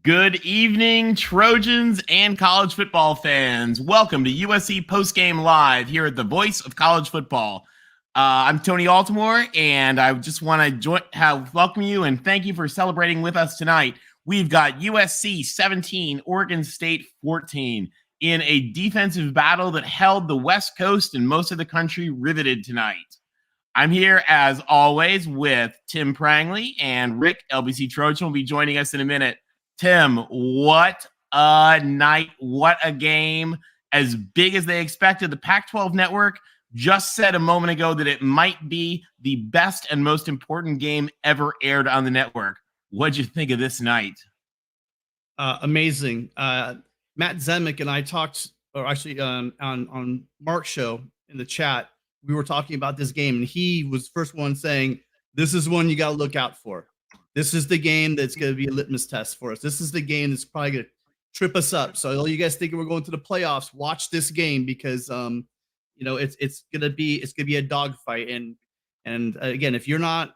Good evening, Trojans and college football fans. Welcome to USC Postgame Live here at the Voice of College Football. I'm Tony Altimore, and I just want to welcome you and thank you for celebrating with us tonight. We've got USC 17, Oregon State 14 in a defensive battle that held the West Coast and most of the country riveted tonight. I'm here, as always, with Tim Prangley, and Rick, LBC Trojan, will be joining us in a minute. Tim, what a night. What a game. As big as they expected. The Pac-12 network just said a moment ago that it might be the best and most important game ever aired on the network. What'd you think of this night? Amazing. Matt Zemek and I talked, or actually on Mark's show in the chat, we were talking about this game, and he was the first one saying, this is one you got to look out for. This is the game that's going to be a litmus test for us. This is the game that's probably going to trip us up. So all you guys thinking we're going to the playoffs, watch this game because it's gonna be a dogfight. And again, if you're not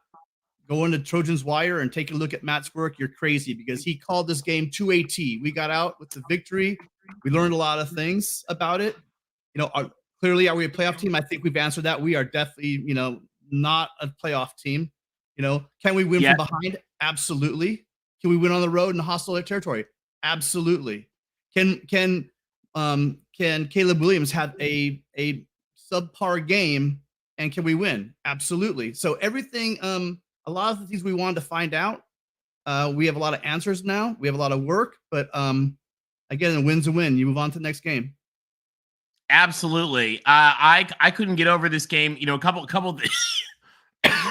going to Trojans Wire and taking a look at Matt's work, you're crazy, because he called this game to a T. We got out with the victory. We learned a lot of things about it. Clearly, are we a playoff team? I think we've answered that. We are definitely, not a playoff team. Can we win from behind? Absolutely. Can we win on the road in hostile territory? Absolutely. Can Caleb Williams have a subpar game, and can we win? Absolutely. So everything, a lot of the things we wanted to find out, we have a lot of answers now. We have a lot of work, but again, a win's a win. You move on to the next game. Absolutely. I couldn't get over this game. A couple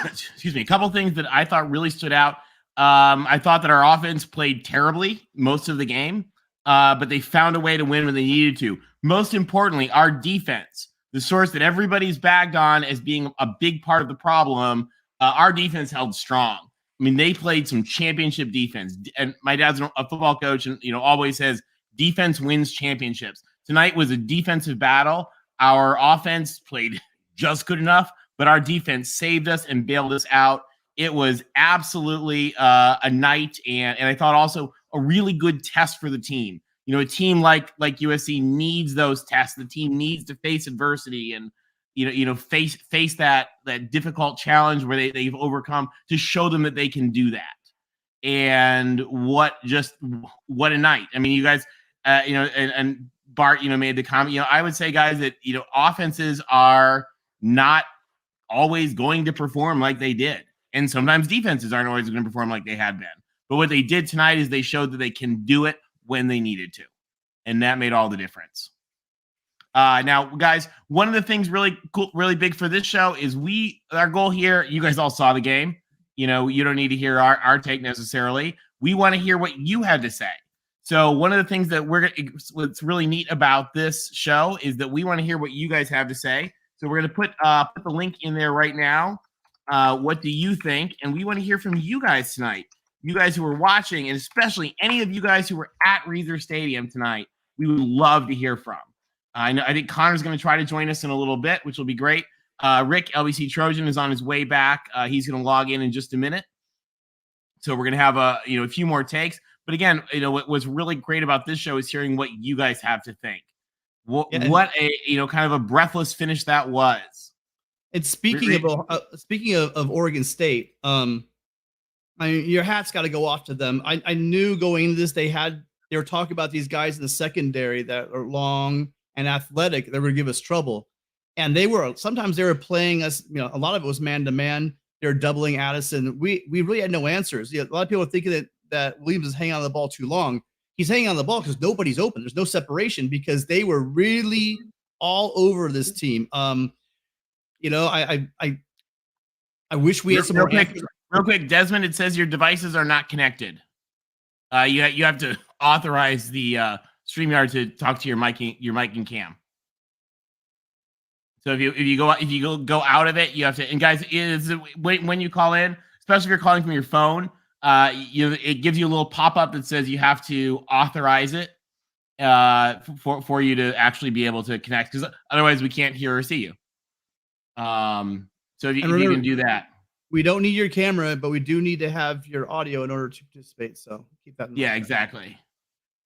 excuse me, a couple things that I thought really stood out. I thought that our offense played terribly most of the game, but they found a way to win when they needed to. Most importantly, our defense, the source that everybody's bagged on as being a big part of the problem, our defense held strong. I mean, they played some championship defense. And my dad's a football coach and, always says defense wins championships. Tonight was a defensive battle. Our offense played just good enough, but our defense saved us and bailed us out. It was absolutely a night, and I thought also a really good test for the team. A team like USC needs those tests. The team needs to face adversity and face that difficult challenge where they've overcome, to show them that they can do that. And what a night. I mean, you guys, and Bart, made the comment. I would say, guys, that offenses are not always going to perform like they did. And sometimes defenses aren't always going to perform like they had been. But what they did tonight is they showed that they can do it when they needed to. And that made all the difference. Now, guys, one of the things really cool, really big for this show is our goal here, you guys all saw the game. You don't need to hear our take necessarily. We want to hear what you had to say. So one of the things that what's really neat about this show is that we want to hear what you guys have to say. So we're going to put the link in there right now. What do you think? And we want to hear from you guys tonight. You guys who are watching, and especially any of you guys who were at Reser Stadium tonight, we would love to hear from. I think Connor's going to try to join us in a little bit, which will be great. Rick, LBC Trojan, is on his way back. He's going to log in just a minute. So we're going to have a few more takes. But again, what was really great about this show is hearing what you guys have to think. What a kind of a breathless finish that was. And speaking of Oregon State, your hat's got to go off to them. I knew going into this they were talking about these guys in the secondary that are long and athletic that would give us trouble, and sometimes they were playing us. A lot of it was man to man. They're doubling Addison. We really had no answers. A lot of people are thinking that Williams is hanging on the ball too long. He's hanging on the ball because nobody's open. There's no separation because they were really all over this team. I wish we had some more answers. Real quick, Desmond, it says your devices are not connected. You have to authorize the StreamYard to talk to your mic and cam. So if you go out of it, you have to. And guys, when you call in, especially if you're calling from your phone, it gives you a little pop-up that says you have to authorize it for you to actually be able to connect, because otherwise we can't hear or see you. So if you can do that. we don't need your camera, but we do need to have your audio in order to participate. So keep that in mind. Yeah, exactly.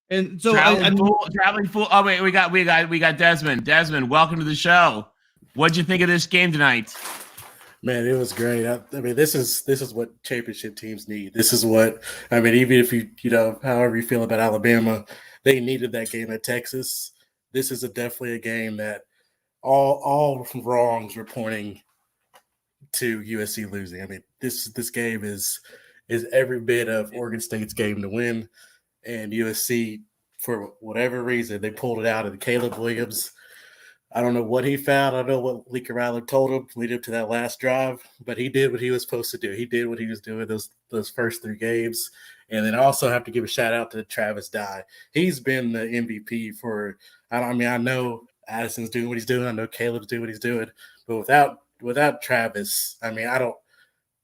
And so traveling fool. Oh wait, we got Desmond. Desmond, welcome to the show. What'd you think of this game tonight? Man, it was great. I mean, this is what championship teams need. This is what I mean. Even if you however you feel about Alabama, they needed that game at Texas. This is definitely a game that all wrongs were pointing to USC losing. I mean, this game is every bit of Oregon State's game to win, and USC, for whatever reason, they pulled it out of Caleb Williams. I don't know what he found. I don't know what Leaker Ryler told him leading up to that last drive, but he did what he was supposed to do. He did what he was doing those first 3 games. And then I also have to give a shout out to Travis Dye. He's been the MVP for – I know Addison's doing what he's doing. I know Caleb's doing what he's doing. But without Travis, I mean,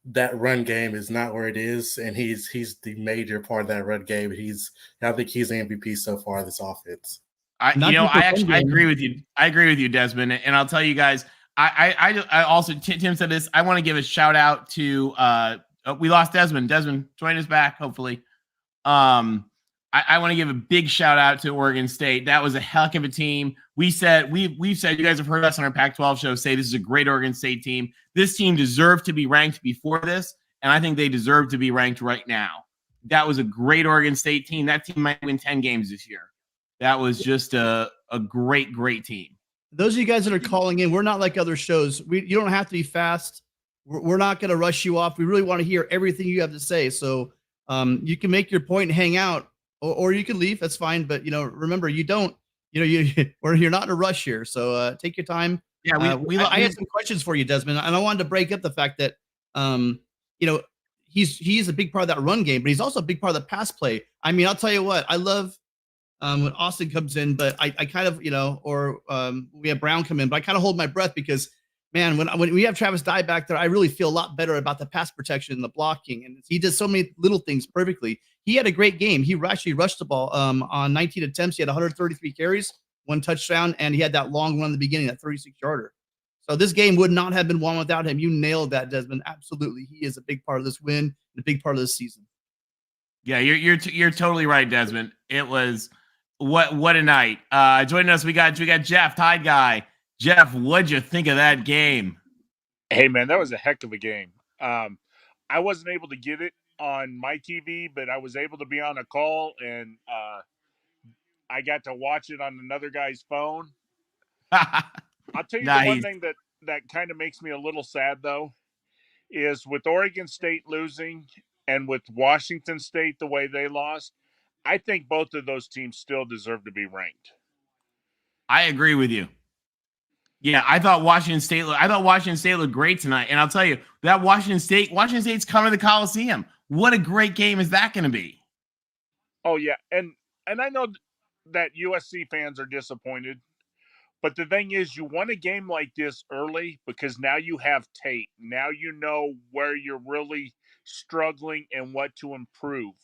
that run game is not where it is, and he's the major part of that run game. I think he's the MVP so far of this offense. I agree with you. I agree with you, Desmond. And I'll tell you guys, I also, Tim said this, I want to give a shout out to, we lost Desmond. Desmond, join us back, hopefully. I want to give a big shout out to Oregon State. That was a heck of a team. We've said, you guys have heard us on our Pac-12 show say this is a great Oregon State team. This team deserved to be ranked before this, and I think they deserve to be ranked right now. That was a great Oregon State team. That team might win 10 games this year. That was just a great, great team. Those of you guys that are calling in, we're not like other shows. You don't have to be fast. We're not going to rush you off. We really want to hear everything you have to say. So you can make your point and hang out, or you can leave. That's fine. But remember, you're not in a rush here. So take your time. Yeah, I had some questions for you, Desmond, and I wanted to break up the fact that he's a big part of that run game, but he's also a big part of the pass play. I mean, I'll tell you what, I love when Austin comes in, but I kind of, or we have Brown come in, but I kind of hold my breath because, man, when we have Travis Dye back there, I really feel a lot better about the pass protection and the blocking. And he does so many little things perfectly. He had a great game. He actually rushed the ball on 19 attempts. He had 133 carries, 1 touchdown, and he had that long run in the beginning, that 36-yarder. So this game would not have been won without him. You nailed that, Desmond. Absolutely. He is a big part of this win and a big part of this season. Yeah, you're totally right, Desmond. It was what a night. Joining us, we got Jeff, Tide Guy. Jeff, what'd you think of that game? Hey, man, that was a heck of a game. I wasn't able to get it on my TV, but I was able to be on a call, and I got to watch it on another guy's phone. I'll tell you the one thing that kind of makes me a little sad, though, is with Oregon State losing and with Washington State the way they lost, I think both of those teams still deserve to be ranked. I agree with you. Yeah, I thought Washington State looked great tonight, and I'll tell you that Washington State's coming to the Coliseum. What a great game is that going to be? Oh yeah, and I know that USC fans are disappointed, but the thing is, you won a game like this early because now you have tape. Now you know where you're really struggling and what to improve.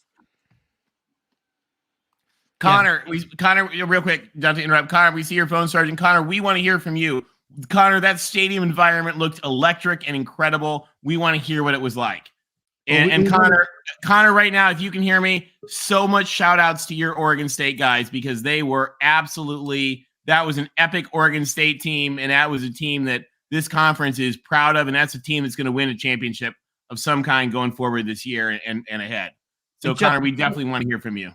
Connor, real quick, not to interrupt. Connor, we see your phone, Sergeant. Connor, we want to hear from you. Connor, that stadium environment looked electric and incredible. We want to hear what it was like. And Connor, right now, if you can hear me, so much shout outs to your Oregon State guys because they were that was an epic Oregon State team. And that was a team that this conference is proud of. And that's a team that's going to win a championship of some kind going forward this year and ahead. So, Connor, we definitely want to hear from you.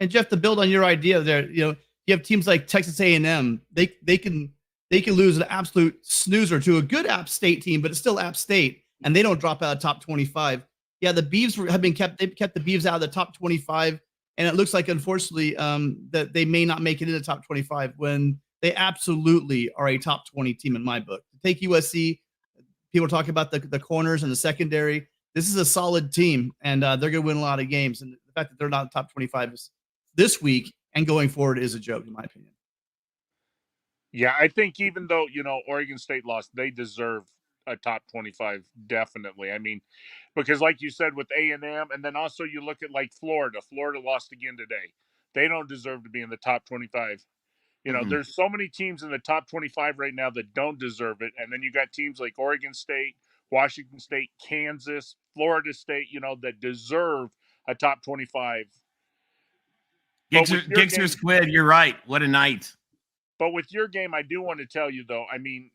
And Jeff, to build on your idea there, you have teams like Texas A&M. They can lose an absolute snoozer to a good App State team, but it's still App State, and they don't drop out of top 25. Yeah, the Beavs have been kept. They've kept the Beavs out of the top 25, and it looks like, unfortunately, that they may not make it in the top 25 when they absolutely are a top 20 team in my book. To take USC, people talk about the corners and the secondary. This is a solid team, and they're going to win a lot of games. And the fact that they're not in the top 25 is this week and going forward is a joke, in my opinion. Yeah, I think even though, Oregon State lost, they deserve a top 25, definitely. I mean, because like you said with A&M, and then also you look at like Florida. Florida lost again today. They don't deserve to be in the top 25. There's so many teams in the top 25 right now that don't deserve it. And then you got teams like Oregon State, Washington State, Kansas, Florida State, that deserve a top 25. Gixxer Squid, you're right. What a night. But with your game, I do want to tell you, though, I mean,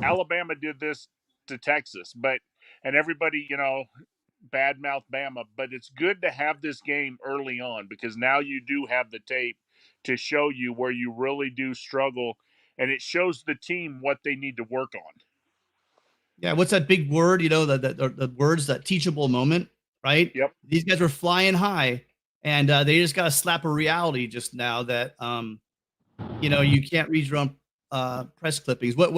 Alabama did this to Texas, and everybody, badmouth Bama, but it's good to have this game early on because now you do have the tape to show you where you really do struggle, and it shows the team what they need to work on. Yeah, what's that big word? The words, that teachable moment, right? Yep. These guys were flying high, and they just got a slap of reality just now that you can't read your own press clippings. What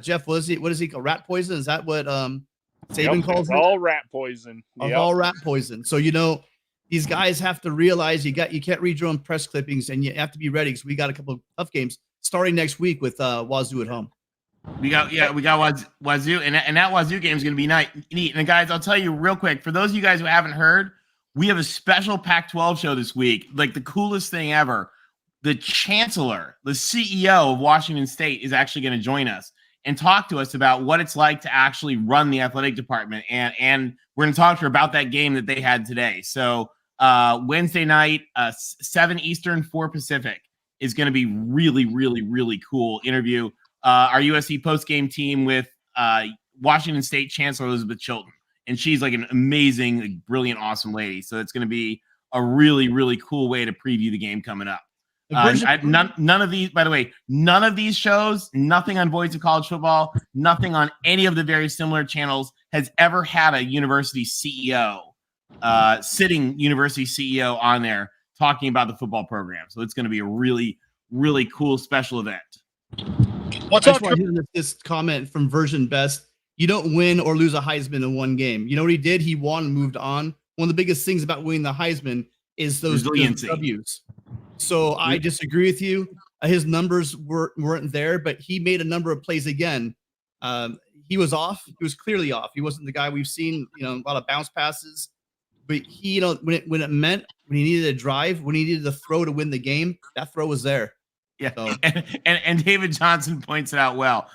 Jeff? What is he called? Rat poison? Is that what Saban calls it? All rat poison. All rat poison. So these guys have to realize you can't read your own press clippings, and you have to be ready because we got a couple of tough games starting next week with Wazoo at home. We got Wazoo, and that Wazoo game is going to be neat. And guys, I'll tell you real quick, for those of you guys who haven't heard, we have a special Pac-12 show this week, like the coolest thing ever. The chancellor, the CEO of Washington State, is actually going to join us and talk to us about what it's like to actually run the athletic department. And we're going to talk to her about that game that they had today. So Wednesday night, 7 Eastern, 4 Pacific is going to be really, really, really cool interview. Our USC postgame team with Washington State Chancellor Elizabeth Chilton. And she's like an amazing, like, brilliant, awesome lady. So it's going to be a really, really cool way to preview the game coming up. None of these, by the way, none of these shows, nothing on Voice of College Football, nothing on any of the very similar channels has ever had a university CEO, sitting university CEO on there talking about the football program. So it's going to be a really, really cool special event. What's up? This comment from Version Best: you don't win or lose a Heisman in one game. You know what he did? He won and moved on. One of the biggest things about winning the Heisman is those W's. So I disagree with you. His numbers weren't there, but he made a number of plays again. He was off. He was clearly off. He wasn't the guy we've seen, a lot of bounce passes. But he, when it meant, when he needed a drive, when he needed to throw to win the game, that throw was there. Yeah. So. And David Johnson points it out well.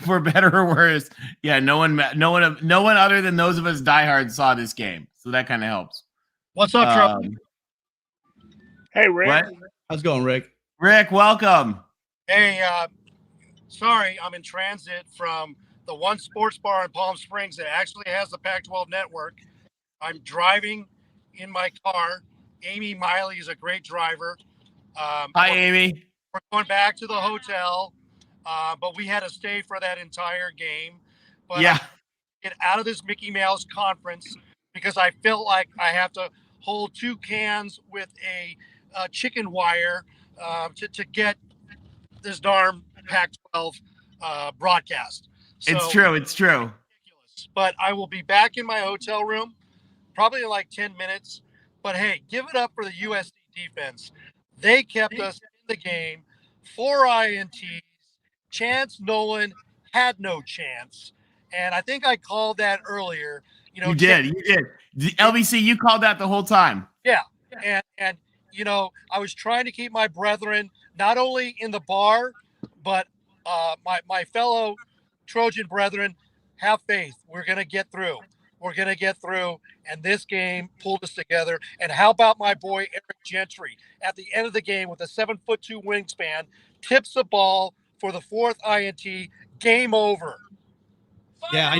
For better or worse, yeah, no one other than those of us diehards saw this game. So that kind of helps. What's up, Trump? Hey, Rick. What? How's it going, Rick? Rick, welcome. Hey, sorry, I'm in transit from the one sports bar in Palm Springs that actually has the Pac-12 network. I'm driving in my car. Amy Miley is a great driver. Hi, Amy. We're going back to the hotel, but we had to stay for that entire game. But yeah, get out of this Mickey Mouse conference because I felt like I have to hold 2 cans with a chicken wire to get this darn Pac-12 broadcast. So, it's true. But I will be back in my hotel room probably in like 10 minutes. But hey, give it up for the USC defense. They kept us in the game. 4 INTs. Chance Nolan had no chance. And I think I called that earlier. You did. LBC, you called that the whole time. Yeah. And I was trying to keep my brethren not only in the bar, but my fellow Trojan brethren, have faith. We're going to get through. And this game pulled us together. And how about my boy Eric Gentry at the end of the game with a 7'2" wingspan, tips the ball for the 4th INT, game over. Yeah,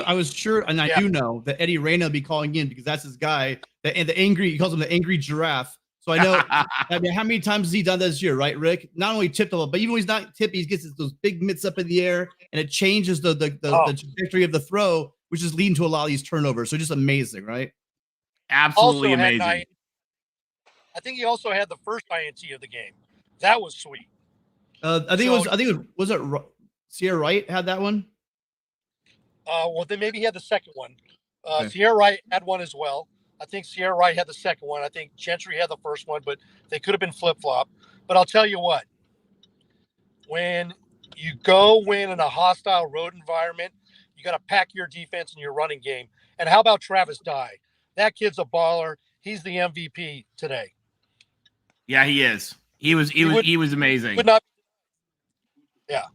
I was sure, and I do know that Eddie Reyna will be calling in because that's his guy. He calls him the angry giraffe. So I know, I mean, how many times has he done that this year, right, Rick? Not only tipped the ball, but even when he's not tipped, he gets those big mitts up in the air, and it changes the trajectory of the throw, which is leading to a lot of these turnovers. So just amazing, right? Absolutely amazing. I think he also had the first INT of the game. That was sweet. I think it was Sierra Wright had that one? Well, then maybe he had the second one. Okay. Sierra Wright had one as well. I think Sierra Wright had the second one. I think Gentry had the first one, but they could have been flip-flop. But I'll tell you what, when you go win in a hostile road environment, you got to pack your defense and your running game. And how about Travis Dye? That kid's a baller. He's the MVP today. Yeah, he is. He was amazing. Would not. Yeah.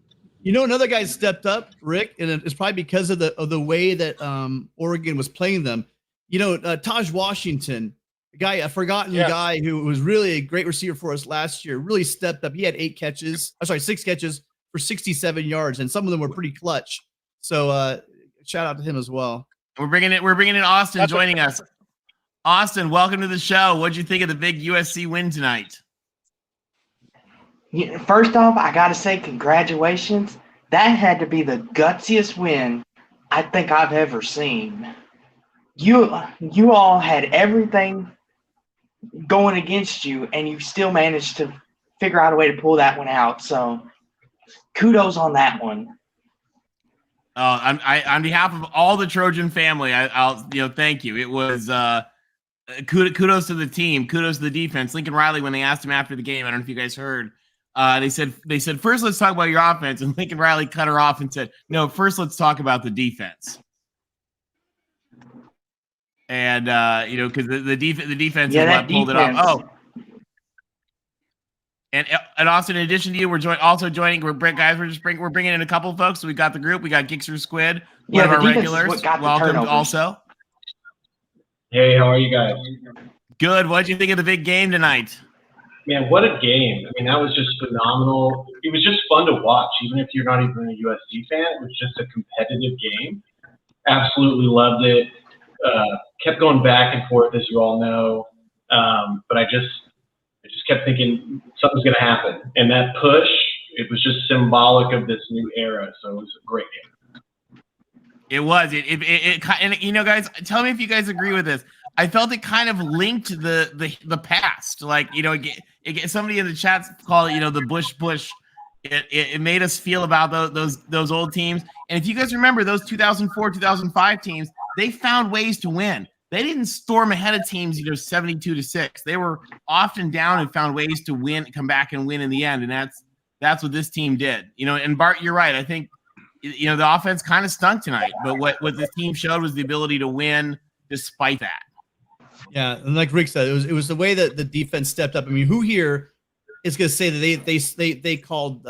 Another guy stepped up, Rick, and it's probably because of the way that Oregon was playing them. Taj Washington, a forgotten guy who was really a great receiver for us last year, really stepped up. He had 6 catches for 67 yards, and some of them were pretty clutch. So shout out to him as well. We're bringing in Austin joining us. Austin, welcome to the show. What'd you think of the big USC win tonight? First off, I got to say congratulations. That had to be the gutsiest win I think I've ever seen. You all had everything going against you, and you still managed to figure out a way to pull that one out. So kudos on that one. On behalf of all the Trojan family, I'll thank you. It was kudos to the team, kudos to the defense. Lincoln Riley, when they asked him after the game, I don't know if you guys heard, they said first let's talk about your offense, and Lincoln Riley cut her off and said, no, first let's talk about the defense. And because the defense is what pulled it off. Oh, and Austin, in addition to you, we're joining. We're bringing in a couple of folks. So we got the group. We got Gixer Squid, one of our regulars. Welcome also. Hey, how are you guys? Good. What did you think of the big game tonight? Man, what a game. I mean, that was just phenomenal. It was just fun to watch, even if you're not even a USC fan. It was just a competitive game. Absolutely loved it. Kept going back and forth, as you all know. But I just kept thinking something's going to happen. And that push, it was just symbolic of this new era. So it was a great game. It was. And guys, tell me if you guys agree with this. I felt it kind of linked the past. Like, somebody in the chat called it, the Bush. It made us feel about those old teams. And if you guys remember those 2004, 2005 teams, they found ways to win. They didn't storm ahead of teams, 72-6. They were often down and found ways to win, come back and win in the end. And that's what this team did. And Bart, you're right. I think, the offense kind of stunk tonight, but what this team showed was the ability to win despite that. Yeah, and like Rick said, it was the way that the defense stepped up. I mean, who here is going to say that they called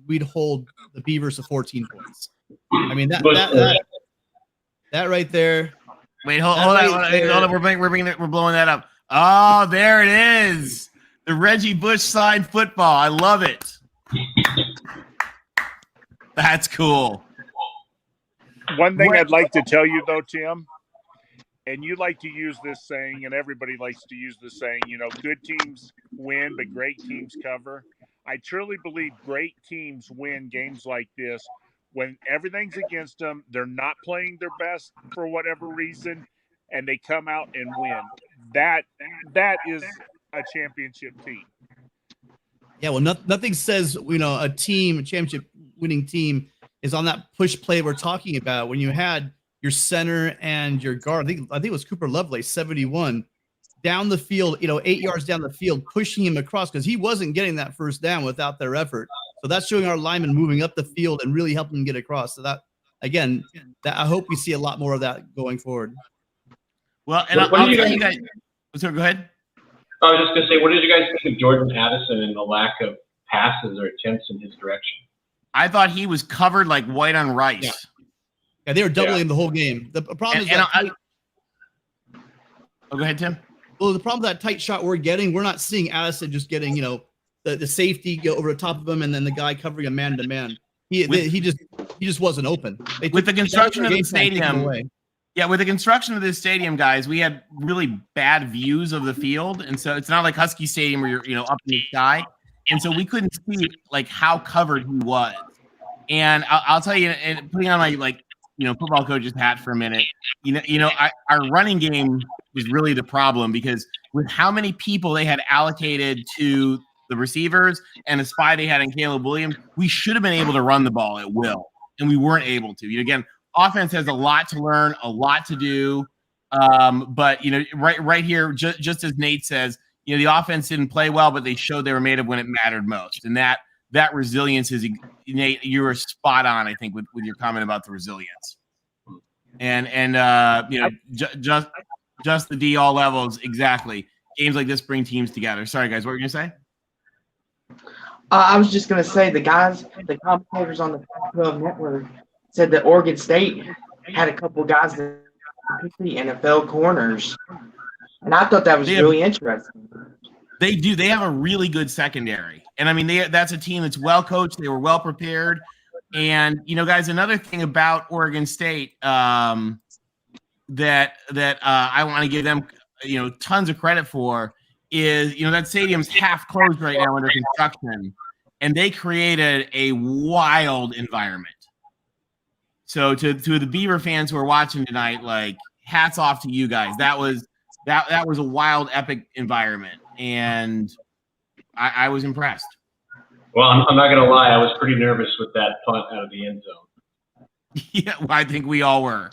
we'd hold the Beavers to 14 points? I mean that right there. Wait, hold on. We're blowing that up. Oh, there it is. The Reggie Bush signed football. I love it. That's cool. One thing I'd like to tell you, though, Tim, and you like to use this saying, and everybody likes to use this saying, good teams win, but great teams cover. I truly believe great teams win games like this when everything's against them, they're not playing their best for whatever reason, and they come out and win. That is a championship team. Yeah, well, nothing says, a championship winning team is on that push play we're talking about. When you had your center and your guard, I think it was Cooper Lovelace, 71, down the field, 8 yards down the field, pushing him across because he wasn't getting that first down without their effort. So that's showing our linemen moving up the field and really helping them get across. So that, again, I hope we see a lot more of that going forward. Well, and I'll tell you guys. Sorry, go ahead. I was just going to say, what did you guys think of Jordan Addison and the lack of passes or attempts in his direction? I thought he was covered like white on rice. Yeah, they were doubling him the whole game. The problem is go ahead, Tim. Well, the problem with that tight shot we're getting, we're not seeing Addison just getting, the safety go over the top of him and then the guy covering a man to man. He just wasn't open. With the construction of the stadium. Yeah, with the construction of this stadium, guys, we had really bad views of the field, and so it's not like Husky Stadium where you're up in the sky, and so we couldn't see like how covered he was. And I'll tell you, and putting on my football coach's hat for a minute, our running game was really the problem because with how many people they had allocated to the receivers and the spy they had in Caleb Williams, we should have been able to run the ball at will, and we weren't able to. Again, offense has a lot to learn, a lot to do. But right here, just as Nate says, the offense didn't play well, but they showed they were made of when it mattered most. And that resilience is, Nate, you were spot on, I think, with your comment about the resilience. And just the D all levels, exactly. Games like this bring teams together. Sorry, guys, what were you gonna say? I was just going to say the commentators on the Pac-12 network said that Oregon State had a couple guys that picked the NFL corners, and I thought that was really interesting. They do. They have a really good secondary, and I mean, that's a team that's well coached. They were well prepared, and guys, another thing about Oregon State that I want to give them tons of credit for is that stadium's half closed right now under construction, and they created a wild environment. So to the Beaver fans who are watching tonight, like, hats off to you guys. That was a wild, epic environment, and I was impressed. Well, I'm not gonna lie, I was pretty nervous with that punt out of the end zone. Yeah, well, I think we all were.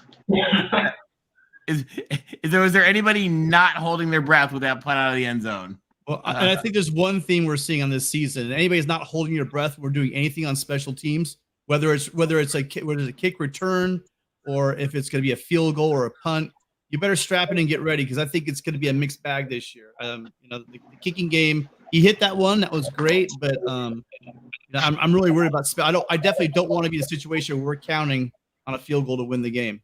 Was there anybody not holding their breath with that punt out of the end zone? Well, and I think there's one theme we're seeing on this season. Anybody's not holding your breath, we're doing anything on special teams, whether it's a kick return or if it's going to be a field goal or a punt. You better strap in and get ready, because I think it's going to be a mixed bag this year. The kicking game, he hit that one, that was great, but I'm really worried about. I definitely don't want to be in a situation where we're counting on a field goal to win the game.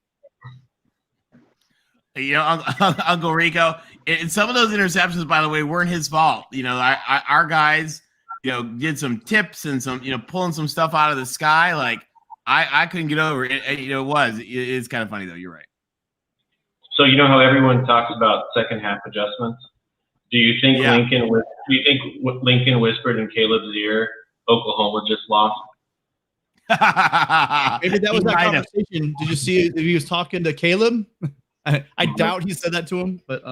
Uncle Rico, and some of those interceptions, by the way, weren't his fault. Our guys, did some tips and some, pulling some stuff out of the sky. Like, I couldn't get over it. It's kind of funny though. You're right. So how everyone talks about second half adjustments. Do you think Lincoln whispered in Caleb's ear, Oklahoma just lost? Maybe that was that conversation. Did you see if he was talking to Caleb? I doubt he said that to him, but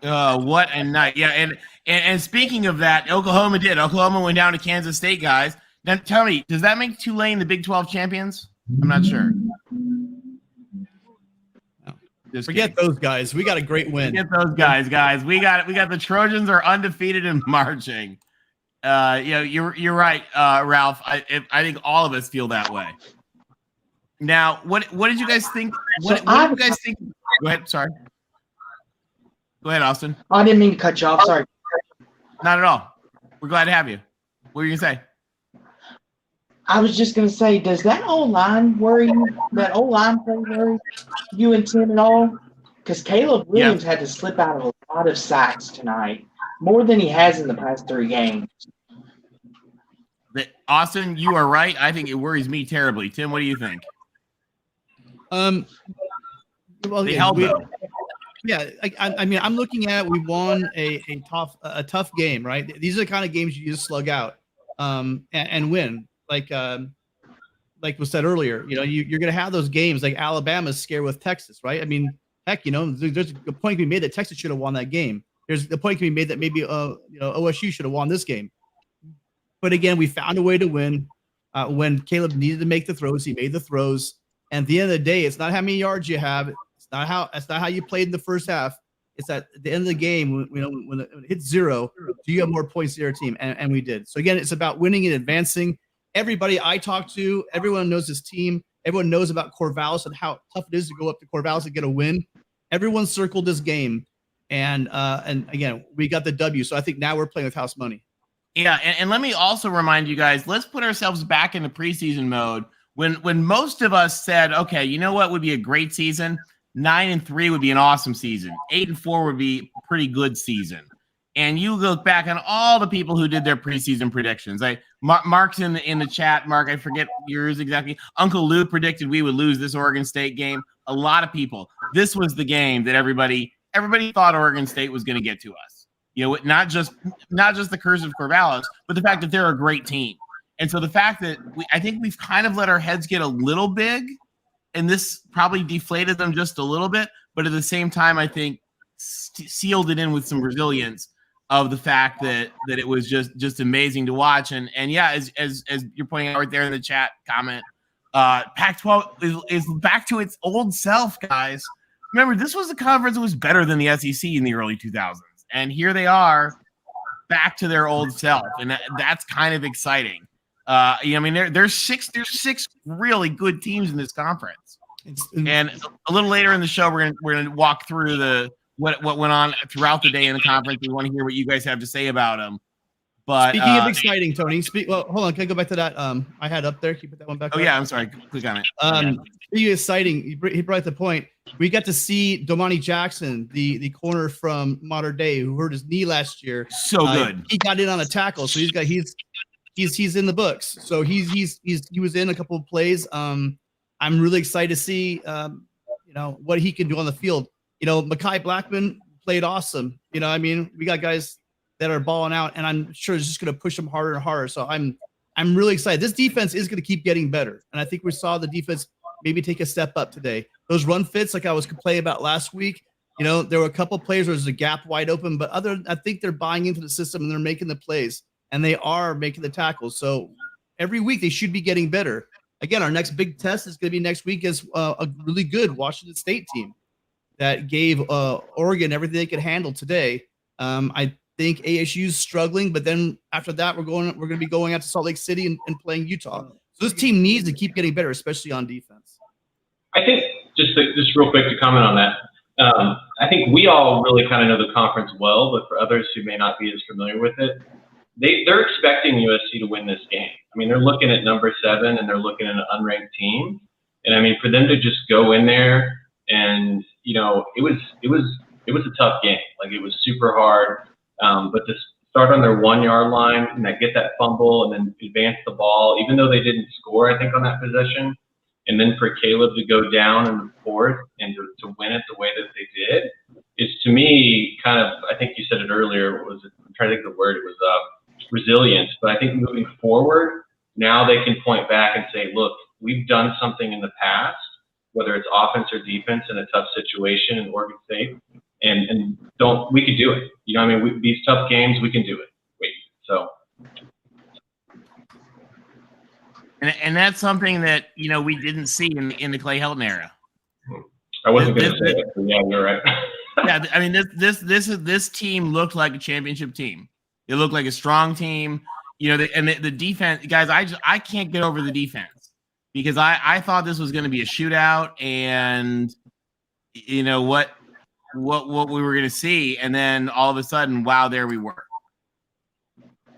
what a night. Yeah, and speaking of that, Oklahoma went down to Kansas State, guys. Now tell me, does that make Tulane the Big 12 champions? I'm not sure. Forget those guys. We got a great win. Forget those guys. We got the Trojans are undefeated and marching. You're right, Ralph. I think all of us feel that way. Now, what did you guys think? What did you guys think? Go ahead. Sorry. Go ahead, Austin. I didn't mean to cut you off. Sorry. Not at all. We're glad to have you. What were you gonna say? I was just gonna say, does that O-line worry you? That O-line play worry you and Tim at all? Because Caleb Williams had to slip out of a lot of sacks tonight, more than he has in the past 3 games. Austin, you are right. I think it worries me terribly. Tim, what do you think? Well, they held though. Yeah, I mean, I'm looking at we won a tough game, right? These are the kind of games you just slug out and win. Like was said earlier, you're going to have those games like Alabama's scared with Texas, right? I mean, heck, there's a point can be made that Texas should have won that game. There's the point can be made that maybe OSU should have won this game. But again, we found a way to win. When Caleb needed to make the throws, he made the throws. And at the end of the day, it's not how many yards you have. That's not how you played in the first half. It's at the end of the game, when it hits 0, do you have more points to your team? And we did. So again, it's about winning and advancing. Everybody I talk to, everyone knows this team. Everyone knows about Corvallis and how tough it is to go up to Corvallis and get a win. Everyone circled this game, and again, we got the W. So I think now we're playing with house money. Yeah, and let me also remind you guys, let's put ourselves back into preseason mode. When most of us said, okay, you know what would be a great season? 9-3 would be an awesome season. 8-4 would be a pretty good season. And you look back on all the people who did their preseason predictions. Mark's in the chat. Mark, I forget yours exactly. Uncle Lou predicted we would lose this Oregon State game. A lot of people. This was the game that everybody thought Oregon State was going to get to us. Not just the curse of Corvallis, but the fact that they're a great team. And so the fact that I think we've kind of let our heads get a little big, and this probably deflated them just a little bit, but at the same time, I think sealed it in with some resilience of the fact that it was just amazing to watch. And yeah, as you're pointing out right there in the chat comment, Pac-12 is back to its old self, guys. Remember, this was a conference that was better than the SEC in the early 2000s. And here they are back to their old self. And that's kind of exciting. There's six really good teams in this conference. And a little later in the show, we're gonna walk through the what went on throughout the day in the conference. We want to hear what you guys have to say about them. But speaking of exciting, Tony. Well, hold on. Can I go back to that? I had up there. Can you put that one back? Oh up? yeah, I'm sorry. Click on it. Speaking of exciting, he brought the point. We got to see Domani Jackson, the corner from Modern Day, who hurt his knee last year. So good. He got in on a tackle, so he's in the books. So he was in a couple of plays. I'm really excited to see what he can do on the field. Mekhi Blackman played awesome. We got guys that are balling out, and I'm sure it's just going to push them harder and harder. So I'm really excited. This defense is going to keep getting better, and I think we saw the defense maybe take a step up today. Those run fits, like I was complaining about last week, there were a couple of plays where there's a gap wide open, but I think they're buying into the system and they're making the plays, and they are making the tackles. So every week they should be getting better. Again, our next big test is going to be next week as a really good Washington State team that gave Oregon everything they could handle today. I think ASU's struggling, but then after that, we're going to be going out to Salt Lake City and playing Utah. So this team needs to keep getting better, especially on defense. I think just real quick to comment on that. I think we all really kind of know the conference well, but for others who may not be as familiar with it, they're expecting USC to win this game. They're looking at number 7 and they're looking at an unranked team. And for them to just go in there and, it was a tough game. Like, it was super hard. But to start on their 1-yard line and get that fumble and then advance the ball, even though they didn't score, I think, on that possession, and then for Caleb to go down in the 4th and to win it the way that they did, is, to me, kind of, I think you said it earlier, I'm trying to think of the word, it was resilience. But I think moving forward, now they can point back and say, look, we've done something in the past, whether it's offense or defense, in a tough situation in Oregon State, and we could do it. These tough games, we can do it. And that's something that we didn't see in the Clay Helton era. I wasn't going to say it, but yeah, you're right. Yeah, this team looked like a championship team. It looked like a strong team. The defense, guys. I can't get over the defense, because I thought this was going to be a shootout, and what we were going to see, and then all of a sudden, wow, there we were.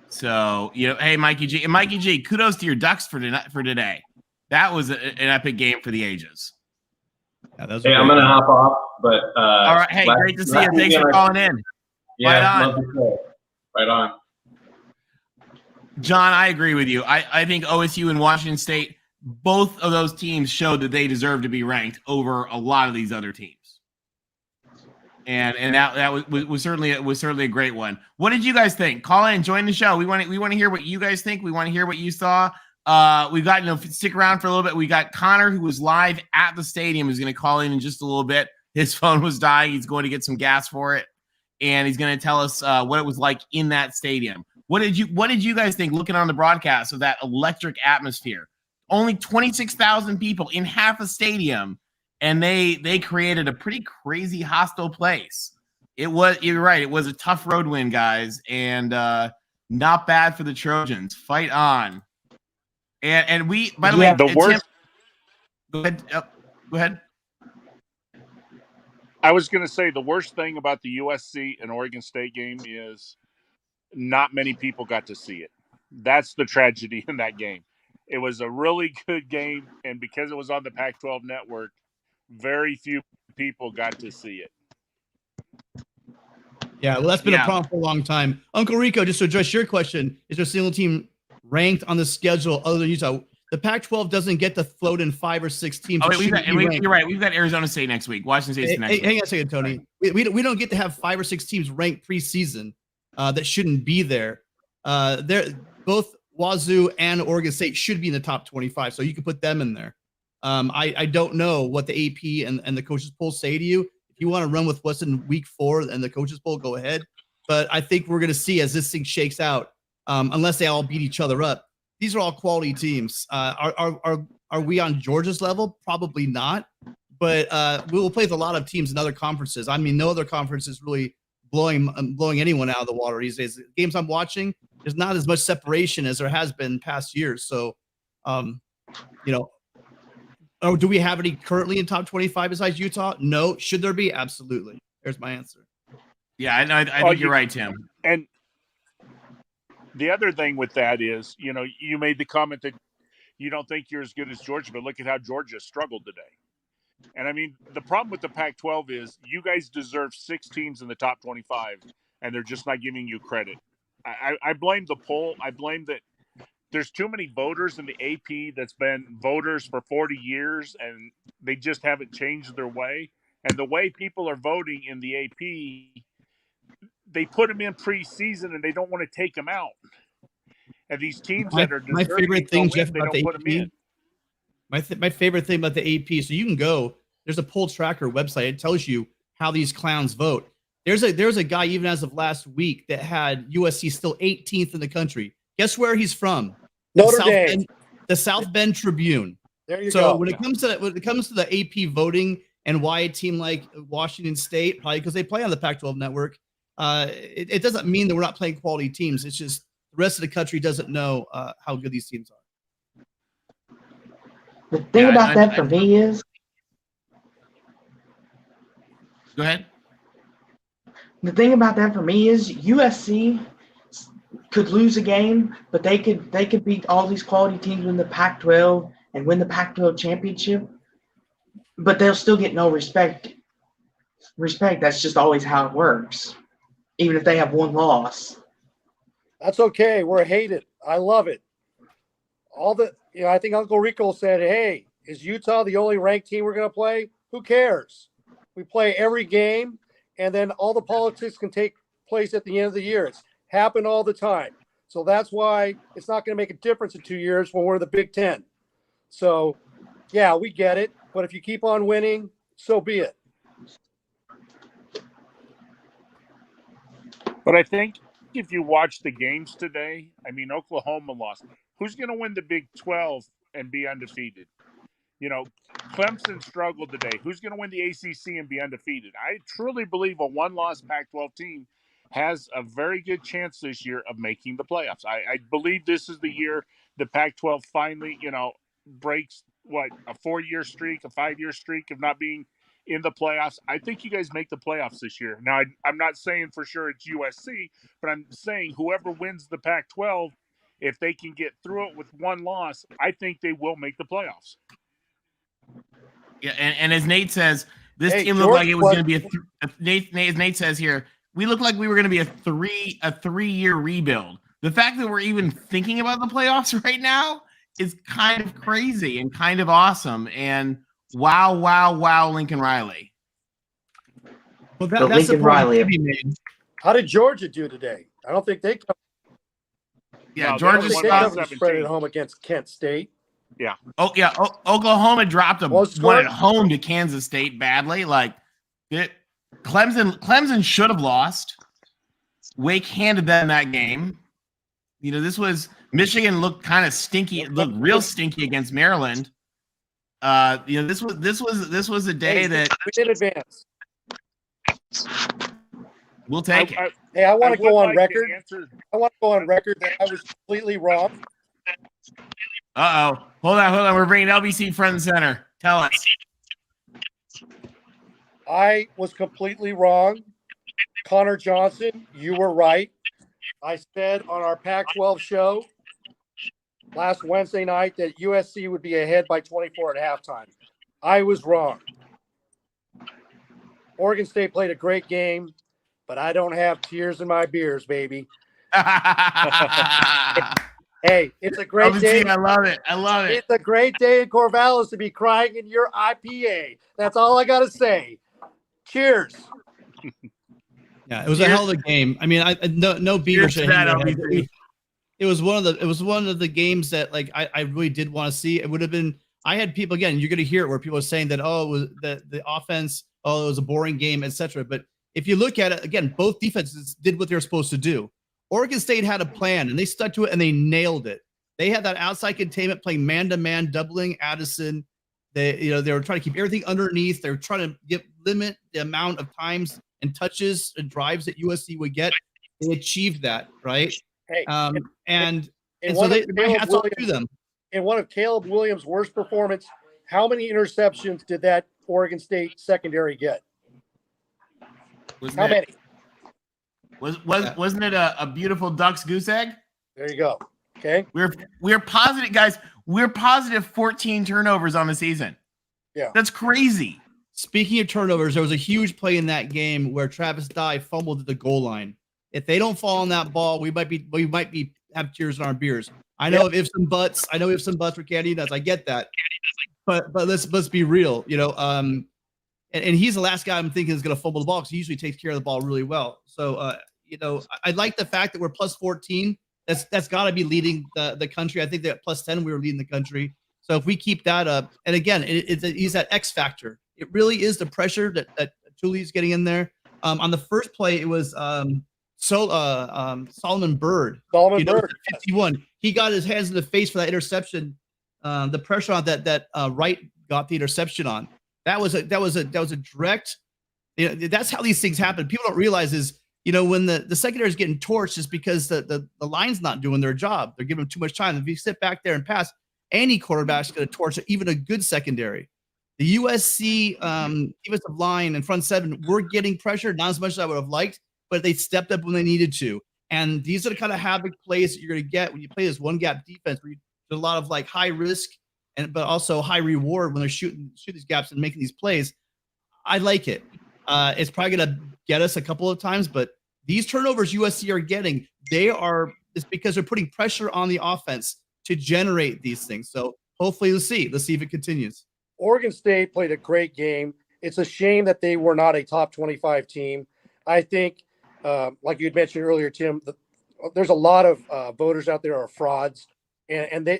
So, hey, Mikey G, kudos to your Ducks for today. That was an epic game for the ages. Yeah, that was I'm going to hop off, but all right. Hey, great to see you. Thanks for calling in. Yeah, right on. Love the play. Right on. John, I agree with you. I think OSU and Washington State, both of those teams showed that they deserve to be ranked over a lot of these other teams. And that was certainly a great one. What did you guys think? Call in, join the show. We want to hear what you guys think. We want to hear what you saw. We've got stick around for a little bit. We got Connor, who was live at the stadium, who's going to call in just a little bit. His phone was dying. He's going to get some gas for it, and he's going to tell us what it was like in that stadium. What did you guys think looking on the broadcast of that electric atmosphere? Only 26,000 people in half a stadium. And they created a pretty crazy hostile place. You're right. It was a tough road win, guys, and not bad for the Trojans. Fight on. And we, by the way, the worst. Go ahead. Go ahead. I was going to say the worst thing about the USC and Oregon State game is not many people got to see it. That's the tragedy in that game. It was a really good game, and because it was on the Pac-12 network, very few people got to see it. Yeah, well, that's been a problem for a long time. Uncle Rico, just to address your question, is there a single team ranked on the schedule other than Utah? The Pac-12 doesn't get to float in 5 or 6 teams. You're right. We've got Arizona State next week. Washington State's next week. Hang on a second, Tony. We don't get to have 5 or 6 teams ranked preseason that shouldn't be there. Both Wazoo and Oregon State should be in the top 25, so you can put them in there. I don't know what the AP and the coaches poll say to you. If you want to run with what's in week 4 and the coaches poll, go ahead. But I think we're going to see as this thing shakes out, unless they all beat each other up. These are all quality teams. Are we on Georgia's level? Probably not. But we will play with a lot of teams in other conferences. No other conference is really blowing anyone out of the water these days. The games I'm watching, there's not as much separation as there has been past years. So, do we have any currently in top 25 besides Utah? No. Should there be? Absolutely. There's my answer. Yeah, I think you're right, Tim. And the other thing with that is, you made the comment that you don't think you're as good as Georgia, but look at how Georgia struggled today. And I mean, the problem with the Pac-12 is you guys deserve 6 teams in the top 25, and they're just not giving you credit. I blame the poll. I blame that there's too many voters in the AP that's been voters for 40 years, and they just haven't changed their way. And the way people are voting in the AP, they put them in preseason, and they don't want to take them out. And these teams that are my favorite thing, Jeff, they about don't the put them in. AP, my favorite thing about the AP, so you can go. There's a poll tracker website. It tells you how these clowns vote. There's a guy even as of last week that had USC still 18th in the country. Guess where he's from? Notre Dame. The South Bend Tribune. There you So go. when it comes to the AP voting and why a team like Washington State, probably because they play on the Pac-12 network, it doesn't mean that we're not playing quality teams. It's just the rest of the country doesn't know how good these teams are. The thing about that for me is, go ahead. The thing about that for me is USC could lose a game, but they could beat all these quality teams in the Pac-12 and win the Pac-12 championship, but they'll still get no respect. That's just always how it works, even if they have one loss. That's okay. We're hated. I love it. I think Uncle Rico said, hey, is Utah the only ranked team we're going to play? Who cares? We play every game, and then all the politics can take place at the end of the year. It's happened all the time. So that's why it's not going to make a difference in 2 years when we're the Big Ten. So, yeah, we get it. But if you keep on winning, so be it. But I think if you watch the games today, I mean, Oklahoma lost. Who's going to win the Big 12 and be undefeated? Clemson struggled today. Who's going to win the ACC and be undefeated? I truly believe a one-loss Pac-12 team has a very good chance this year of making the playoffs. I believe this is the year the Pac-12 finally, breaks a 4-year streak, a 5-year streak of not being in the playoffs. I think you guys make the playoffs this year. Now, I'm not saying for sure it's USC, but I'm saying whoever wins the Pac-12, if they can get through it with one loss, I think they will make the playoffs. Yeah, and as Nate says, this team George looked like it was going to be as Nate says here, we look like we were going to be a 3-year rebuild. The fact that we're even thinking about the playoffs right now is kind of crazy and kind of awesome. And wow, Lincoln Riley. Well, that's Lincoln the Riley. How did Georgia do today? I don't think they come. Yeah, no, Georgia's spread at home against Kent State. Yeah. Oh yeah. Oklahoma dropped one at home to Kansas State badly. Clemson should have lost. Wake handed them that game. This was Michigan looked kind of stinky. It looked real stinky against Maryland. This was a day that we did advance. We'll take it. I want to go on record. I want to go on record that I was completely wrong. Uh-oh. Hold on. We're bringing LBC front and center. Tell us. I was completely wrong. Connor Johnson, you were right. I said on our Pac-12 show last Wednesday night that USC would be ahead by 24 at halftime. I was wrong. Oregon State played a great game, but I don't have tears in my beers, baby. Hey, it's a great day. I love it. It's a great day in Corvallis to be crying in your IPA. That's all I got to say. Cheers. Yeah, it was a hell of a game. I mean, no Beaver should have. It was one of the games that I really did want to see. It would have been. I had people again. You're going to hear it where people are saying that it was the offense. It was a boring game, etc. But if you look at it again, both defenses did what they were supposed to do. Oregon State had a plan and they stuck to it and they nailed it. They had that outside containment playing man-to-man, doubling Addison. They were trying to keep everything underneath. They were trying to limit the amount of times and touches and drives that USC would get. They achieved that, right? Hey, and so they hats off to them. In one of Caleb Williams' worst performance, how many interceptions did that Oregon State secondary get? How many? Wasn't it a beautiful duck's goose egg? There you go. Okay. We're positive, guys. We're positive 14 turnovers on the season. Yeah. That's crazy. Speaking of turnovers, there was a huge play in that game where Travis Dye fumbled at the goal line. If they don't fall on that ball, we might be have tears in our beers. I know if some butts. I know if some butts were candy nuts. I get that, but let's be real. And he's the last guy I'm thinking is going to fumble the ball because he usually takes care of the ball really well. So I like the fact that we're plus 14. That's got to be leading the country. I think that plus 10 we were leading the country. So if we keep that up, and again, he's that X factor. It really is the pressure that Tuli's getting in there. On the first play, it was Solomon Bird. Solomon Bird, 51. He got his hands in the face for that interception. The pressure on that Wright got the interception on. That was a direct. That's how these things happen. People don't realize is when the secondary is getting torched is because the line's not doing their job. They're giving them too much time. If you sit back there and pass, any quarterback's going to torch even a good secondary. The USC defensive line and front seven were getting pressure, not as much as I would have liked, but they stepped up when they needed to. And these are the kind of havoc plays that you're going to get when you play this one gap defense, where there's a lot of like high risk but also high reward when they're shooting these gaps and making these plays. I like it. It's probably going to get us a couple of times, but these turnovers USC are getting, it's because they're putting pressure on the offense to generate these things. So hopefully let's see if it continues. Oregon State played a great game. It's a shame that they were not a top 25 team. I think, like you had mentioned earlier, Tim, there's a lot of voters out there are frauds, and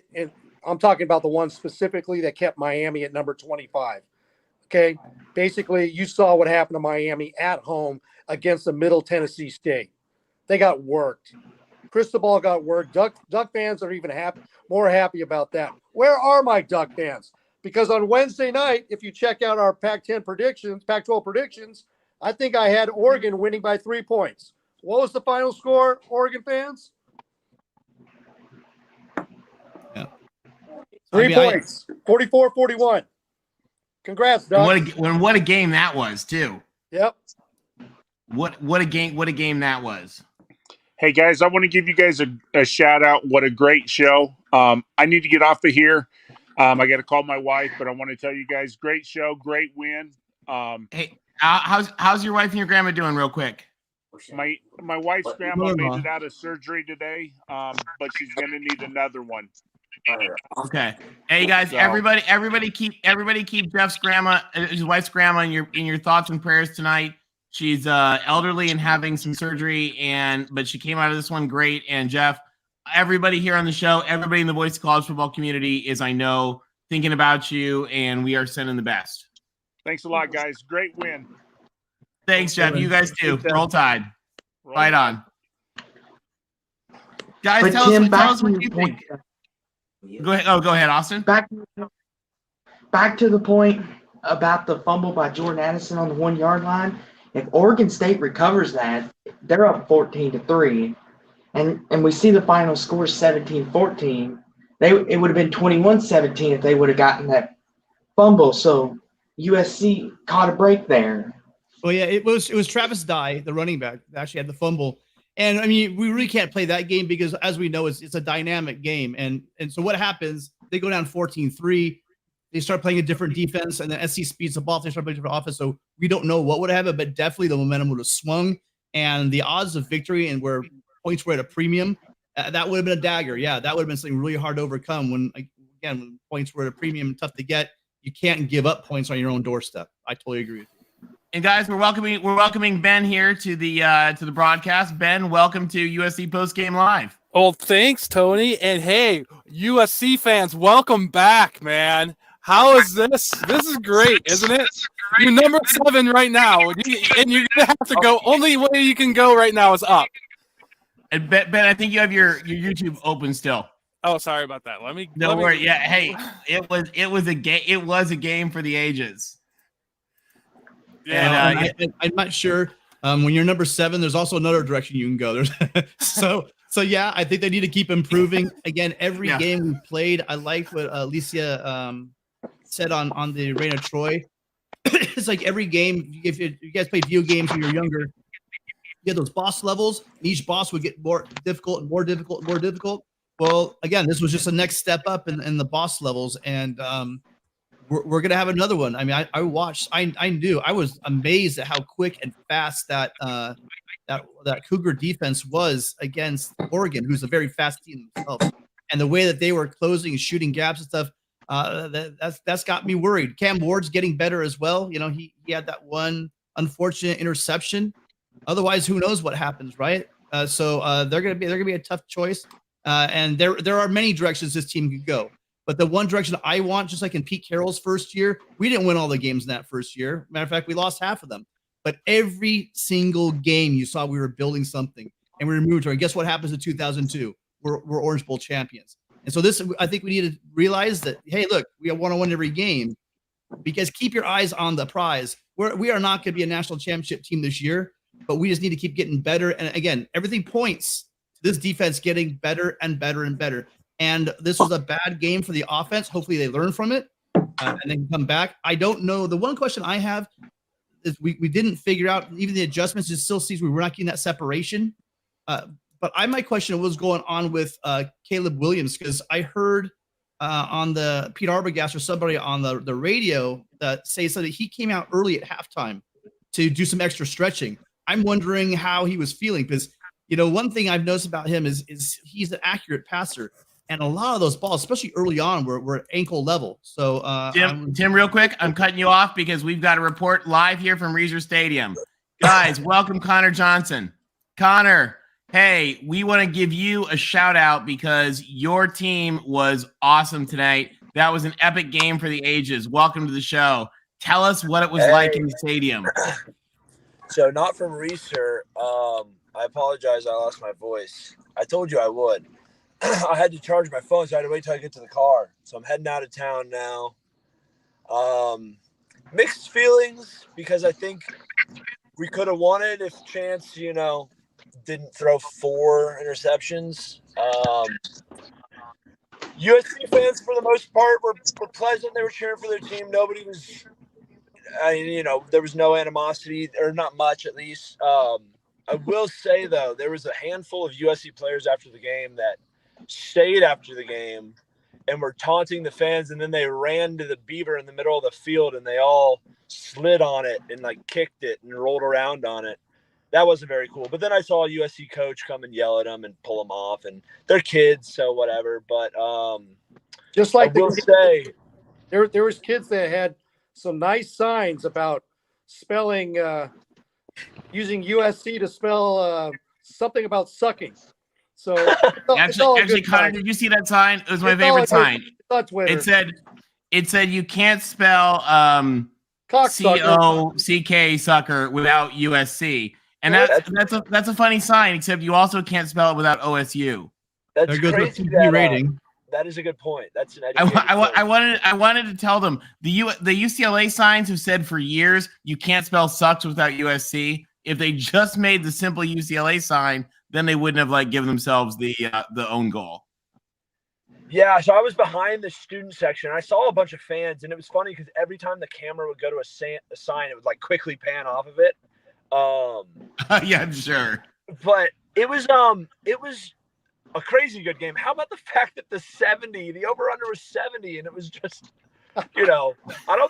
I'm talking about the ones specifically that kept Miami at number 25. Okay, basically, you saw what happened to Miami at home against the Middle Tennessee State. They got worked. Cristobal got worked. Duck fans are even more happy about that. Where are my Duck fans? Because on Wednesday night, if you check out our Pac-12 predictions, I think I had Oregon winning by 3 points. What was the final score, Oregon fans? Yeah. 3 points, 44-41. Congrats, Doug. What a game that was, too. Yep. What a game that was. Hey, guys, I want to give you guys a shout out. What a great show. I need to get off of here. I got to call my wife, but I want to tell you guys, great show, great win. Hey, how's your wife and your grandma doing real quick? My wife's grandma made it out of surgery today, but she's going to need another one. Okay. Hey guys, everybody keep Jeff's grandma, his wife's grandma in your thoughts and prayers tonight. She's elderly and having some surgery, but she came out of this one great. And Jeff, everybody here on the show, everybody in the Voice of College Football community is, I know, thinking about you, and we are sending the best. Thanks a lot, guys. Great win. Thanks, Jeff. You guys too. Roll Tide. Right on. Guys, But tell Tim, us what you think. Go ahead. Go ahead, Austin. Back to the point about the fumble by Jordan Addison on the 1 yard line. If Oregon State recovers that, they're up 14-3, and we see the final score 17-14. It would have been 21-17 if they would have gotten that fumble. So USC caught a break there. Well, yeah, it was Travis Dye, the running back, that actually had the fumble. And I mean, we really can't play that game because, as we know, it's a dynamic game. And so what happens? They go down 14-3. They start playing a different defense, and then SC speeds the ball. They start playing a different offense. So we don't know what would happen, but definitely the momentum would have swung, and the odds of victory and where points were at a premium, that would have been a dagger. Yeah, that would have been something really hard to overcome. When points were at a premium, tough to get. You can't give up points on your own doorstep. I totally agree with you. And guys, we're welcoming Ben here to the broadcast. Ben, welcome to USC Postgame Live. Well, thanks, Tony. And hey, USC fans, welcome back, man. How is this? This is great, isn't it? You're number 7 right now, and you're gonna have to go. Only way you can go right now is up. And Ben, I think you have your YouTube open still. Oh, sorry about that. No worry. Yeah. Hey, it was a game. It was a game for the ages. Yeah, and I'm not sure. When you're number 7, there's also another direction you can go. There's so yeah, I think they need to keep improving. Again, every game we played, I liked what Alicia said on the Reign of Troy. it's like every game. If you guys played video games when you were younger, you had those boss levels, and each boss would get more difficult and more difficult and more difficult. Well, again, this was just a next step up in the boss levels, and we're gonna have another one. I mean, I watched. I knew. I was amazed at how quick and fast that Cougar defense was against Oregon, who's a very fast team themselves, and the way that they were closing and shooting gaps and stuff. That's got me worried. Cam Ward's getting better as well. You know, he had that one unfortunate interception. Otherwise, who knows what happens, right? So they're gonna be a tough choice. And there are many directions this team could go. But the one direction I want, just like in Pete Carroll's first year, we didn't win all the games in that first year. Matter of fact, we lost half of them. But every single game you saw we were building something, and we were moving to. And guess what happens in 2002? We're Orange Bowl champions. And so this, I think we need to realize that, hey, look, we want to win every game, because keep your eyes on the prize. We are not going to be a national championship team this year, but we just need to keep getting better. And again, everything points to this defense getting better and better and better. And this was a bad game for the offense. Hopefully they learn from it and they can come back. I don't know. The one question I have is we didn't figure out even the adjustments. It still seems we were not getting that separation. But my question was going on with Caleb Williams, because I heard on the Pete Arbogast or somebody on the radio that say something. He came out early at halftime to do some extra stretching. I'm wondering how he was feeling, because one thing I've noticed about him is he's an accurate passer, and a lot of those balls, especially early on, were at ankle level. So Tim, real quick, I'm cutting you off because we've got a report live here from Reser Stadium. Guys, welcome Connor Johnson. Connor, hey, we want to give you a shout out because your team was awesome tonight. That was an epic game for the ages. Welcome to the show. Tell us what it was like in the stadium. So, not from Reser. I apologize. I lost my voice. I told you I would. I had to charge my phone, so I had to wait till I get to the car. So I'm heading out of town now. Mixed feelings, because I think we could have won it if Chance, didn't throw 4 interceptions. USC fans, for the most part, were pleasant. They were cheering for their team. Nobody was, there was no animosity, or not much at least. I will say, though, there was a handful of USC players after the game that stayed after the game and were taunting the fans, and then they ran to the Beaver in the middle of the field, and they all slid on it and kicked it and rolled around on it. That wasn't very cool. But then I saw a USC coach come and yell at them and pull them off, and they're kids, so whatever. But just like I will say, there was kids that had some nice signs about spelling, using USC to spell something about sucking. So actually, Connor, did you see that sign? It was my favorite sign. It said you can't spell COCK sucker without USC, and that's a funny sign. Except you also can't spell it without OSU. That's crazy. Rating. That is a good point. That's an I wanted to tell them the UCLA signs have said for years you can't spell sucks without USC. If they just made the simple UCLA sign, then they wouldn't have given themselves the own goal. Yeah, so I was behind the student section. I saw a bunch of fans, and it was funny because every time the camera would go to a sign, it would quickly pan off of it. Yeah, sure. But it was a crazy good game. How about the fact that the over-under was 70, and it was just, I don't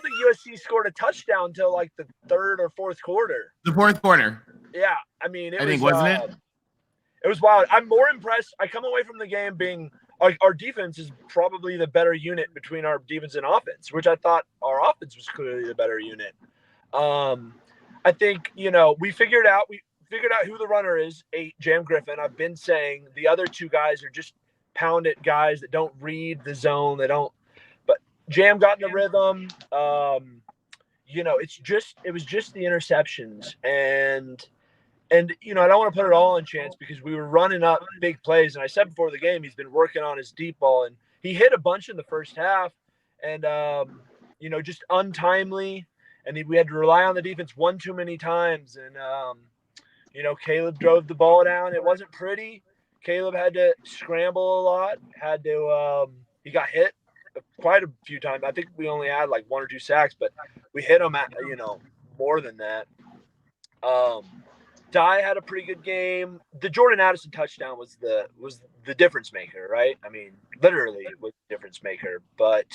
think USC scored a touchdown until the third or fourth quarter. The fourth quarter. Yeah, I mean, wasn't it? It was wild. I'm more impressed. I come away from the game being our defense is probably the better unit between our defense and offense, which I thought our offense was clearly the better unit. I think, we figured out who the runner is, Jam Griffin. I've been saying the other 2 guys are just pound it guys that don't read the zone. But Jam got in the rhythm. It was just the interceptions. And I don't want to put it all on Chance because we were running up big plays. And I said before the game, he's been working on his deep ball, and he hit a bunch in the first half and, just untimely. And we had to rely on the defense one too many times. And, Caleb drove the ball down. It wasn't pretty. Caleb had to scramble a lot, he got hit quite a few times. I think we only had like 1 or 2 sacks, but we hit them at, more than that. Dye had a pretty good game. The Jordan Addison touchdown was the difference maker, right? I mean, literally was the difference maker. But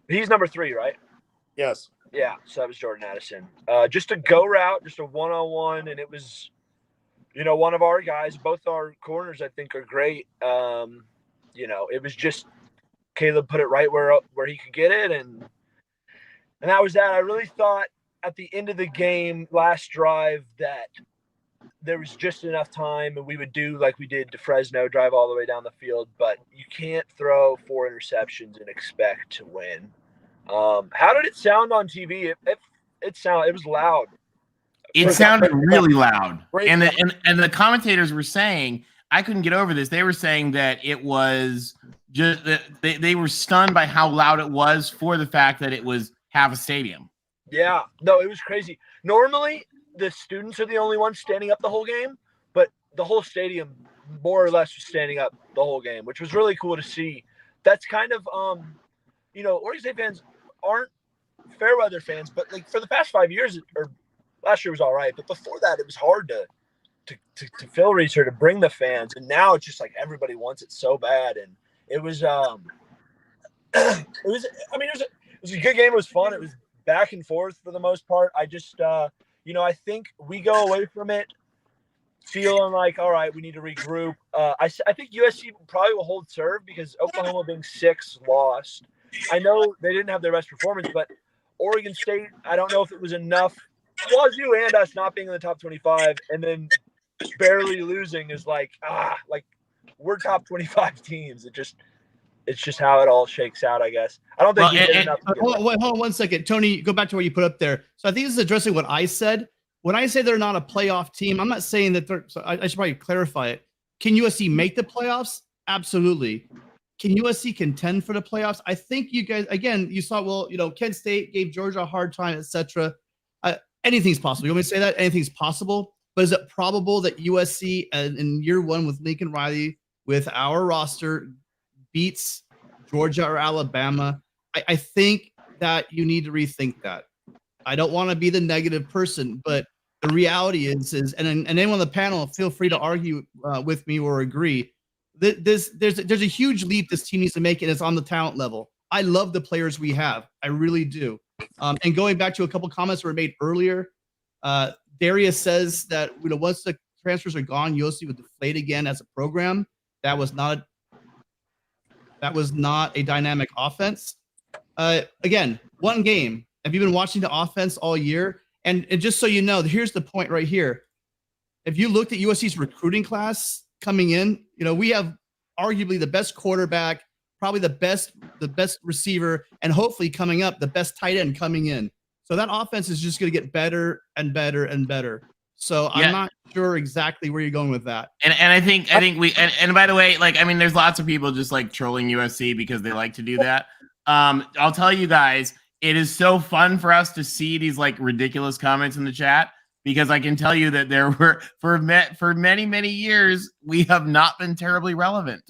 he's number 3, right? Yes. Yeah, so that was Jordan Addison. Just a go route, just a one-on-one, and it was, one of our guys. Both our corners, I think, are great. It was just Caleb put it right where he could get it, and that was that. I really thought at the end of the game, last drive, that there was just enough time and we would do like we did to Fresno, drive all the way down the field, but you can't throw 4 interceptions and expect to win. How did it sound on TV? It was loud. It sounded really loud. And the commentators were saying, I couldn't get over this. They were saying that it was just they were stunned by how loud it was for the fact that it was half a stadium. Yeah, no, it was crazy. Normally, the students are the only ones standing up the whole game, but the whole stadium more or less was standing up the whole game, which was really cool to see. That's kind of, Oregon State fans aren't Fairweather fans, but like for the past 5 years, or last year was all right, but before that, it was hard to fill Reese or to bring the fans, and now it's just like everybody wants it so bad, and it was, it was a good game. It was fun. It was back and forth for the most part. I just, I think we go away from it feeling like, all right, we need to regroup. I think USC probably will hold serve because Oklahoma being 6 lost. I know they didn't have their best performance, but Oregon State, I don't know if it was enough. Wazoo and us not being in the top 25 and then barely losing is like we're top 25 teams. It's just how it all shakes out, I guess. I don't think he did enough. Hold on 1 second. Tony, go back to what you put up there. So I think this is addressing what I said. When I say they're not a playoff team, I'm not saying that they're – so I should probably clarify it. Can USC make the playoffs? Absolutely. Can USC contend for the playoffs? I think you guys – again, you saw, Kent State gave Georgia a hard time, etc. Anything's possible. You want me to say that? Anything's possible. But is it probable that USC in year 1 with Lincoln Riley, with our roster – beats Georgia or Alabama? I think that you need to rethink that. I don't want to be the negative person, but the reality is and anyone on the panel, feel free to argue with me or agree. There's a huge leap this team needs to make, and it's on the talent level. I love the players we have. I really do. And going back to a couple comments that were made earlier, Darius says that once the transfers are gone, USC would deflate again as a program. That was not a dynamic offense. Again, one game. Have you been watching the offense all year? And just so you know, here's the point right here. If you looked at USC's recruiting class coming in, we have arguably the best quarterback, probably the best receiver, and hopefully coming up, the best tight end coming in. So that offense is just going to get better and better and better. So I'm not sure exactly where you're going with that. And I think we and by the way, there's lots of people just like trolling USC because they like to do that. I'll tell you guys, it is so fun for us to see these like ridiculous comments in the chat because I can tell you that there were for many, many years we have not been terribly relevant.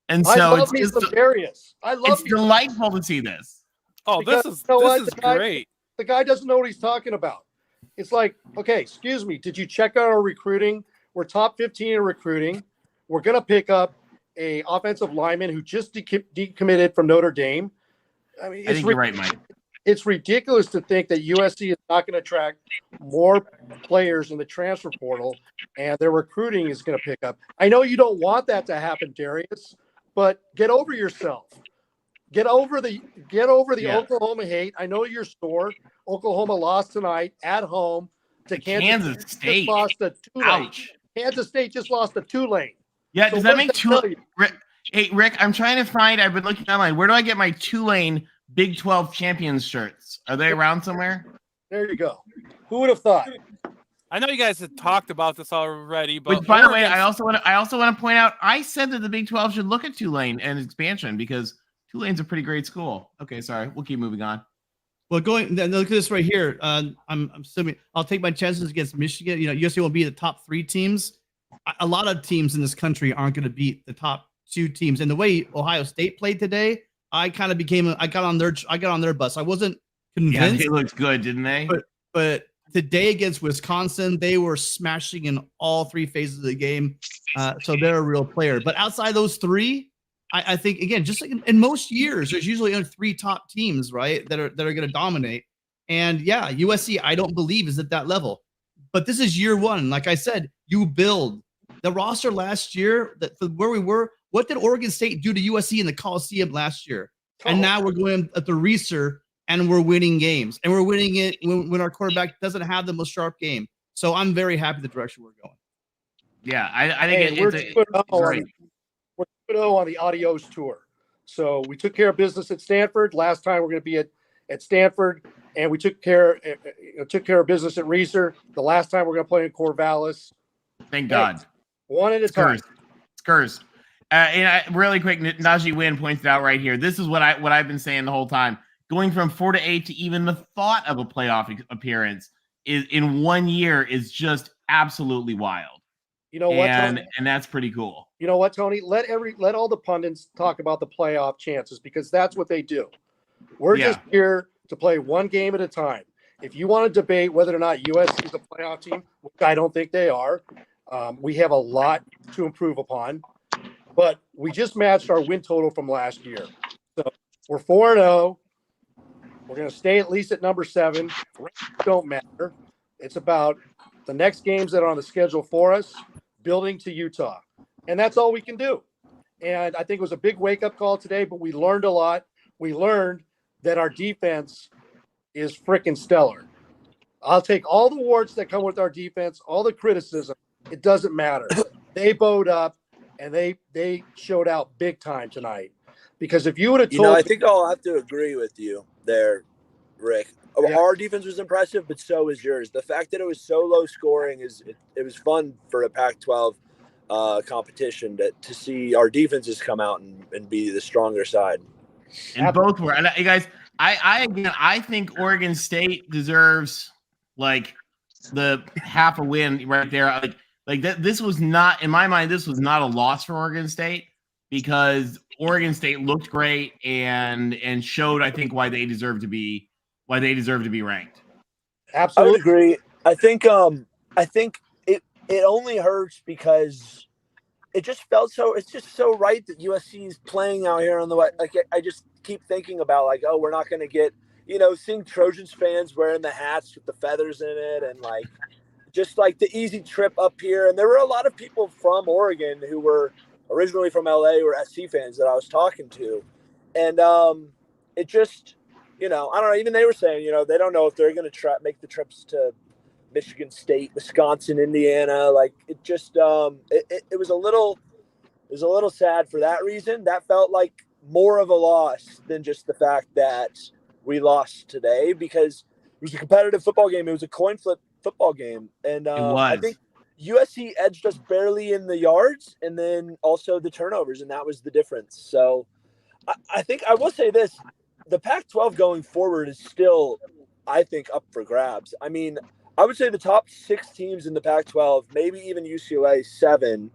And so it's delightful to see this. Oh, because, this is great. The guy doesn't know what he's talking about. It's like, okay, excuse me, did you check out our recruiting? We're top 15 in recruiting. We're going to pick up a offensive lineman who just decommitted from Notre Dame. I think you're right, Mike. It's ridiculous to think that USC is not going to attract more players in the transfer portal and their recruiting is going to pick up. I know you don't want that to happen, Darius, but get over yourself. Get over the Oklahoma hate. I know you're sore. Oklahoma lost tonight at home to Kansas State. Lost to Tulane. Ouch. Kansas State just lost to Tulane. Yeah, so does that make Tulane? Hey, Rick, I'm trying to find. I've been looking online. Where do I get my Tulane Big 12 champions shirts? Are they around somewhere? There you go. Who would have thought? I know you guys have talked about this already, but which, by the way, I also want to point out. I said that the Big 12 should look at Tulane and expansion because Tulane's a pretty great school. Okay, sorry. We'll keep moving on. Well, look at this right here. I'm assuming I'll take my chances against Michigan. USC will be the top 3 teams. A lot of teams in this country aren't going to beat the top 2 teams. And the way Ohio State played today, I got on their bus. I wasn't Yeah, convinced. they looked good, didn't they? But today against Wisconsin, they were smashing in all three phases of the game. So they're a real player. But outside those three, I think, again, just like in most years, there's usually only three top teams, right, that are going to dominate. And yeah, USC, I don't believe is at that level. But this is year one. Like I said, you build the roster last year. Where we were, what did Oregon State do to USC in the Coliseum last year? And now we're going at the Reser and we're winning games. And we're winning it when our quarterback doesn't have the most sharp game. So I'm very happy the direction we're going. Yeah, I think we're it's 2-0 on the Adios tour. So we took care of business at Stanford. Last time we're going to be at Stanford, and we took care of business at Reser. The last time we're going to play in Corvallis. Thank God. One at a time. It's cursed. And really quick, Najee Wynn points it out right here. This is what I've been saying the whole time. Going from 4-8 to even the thought of a playoff appearance in 1 year is just absolutely wild. You know what, Tony? And that's pretty cool. You know what, Tony? Let all the pundits talk about the playoff chances because that's what they do. We're just here to play one game at a time. If you want to debate whether or not USC is a playoff team, which I don't think they are, we have a lot to improve upon. But we just matched our win total from last year. So we're 4-0. We're going to stay at least at number 7. Don't matter. It's about the next games that are on the schedule for us, building to Utah. And that's all we can do. And I think it was a big wake-up call today, but we learned a lot. We learned that our defense is freaking stellar. I'll take all the warts that come with our defense, all the criticism. It doesn't matter. They bowed up, and they showed out big time tonight. Because if you would have told I think I'll have to agree with you there, Rick. Yeah. Our defense was impressive, but so was yours. The fact that it was so low scoring it was fun for a Pac-12 competition to see our defenses come out and be the stronger side. And both were. And you guys, I think Oregon State deserves like the half a win right there. Like that. This was not, in my mind, this was not a loss for Oregon State because Oregon State looked great and showed, I think, why they deserve to be ranked. Absolutely, I would agree. I think it only hurts because it just felt so. It's just so right that USC is playing out here on the way. Like I just keep thinking about like, oh, we're not going to get seeing Trojans fans wearing the hats with the feathers in it and like just like the easy trip up here. And there were a lot of people from Oregon who were originally from LA or SC fans that I was talking to, and it just. I don't know. Even they were saying, they don't know if they're going to make the trips to Michigan State, Wisconsin, Indiana. Like it just, it was a little sad for that reason. That felt like more of a loss than just the fact that we lost today because it was a competitive football game. It was a coin flip football game, and I think USC edged us barely in the yards, and then also the turnovers, and that was the difference. So, I think I will say this. The Pac-12 going forward is still, I think, up for grabs. I mean, I would say the top 6 teams in the Pac-12, maybe even UCLA 7,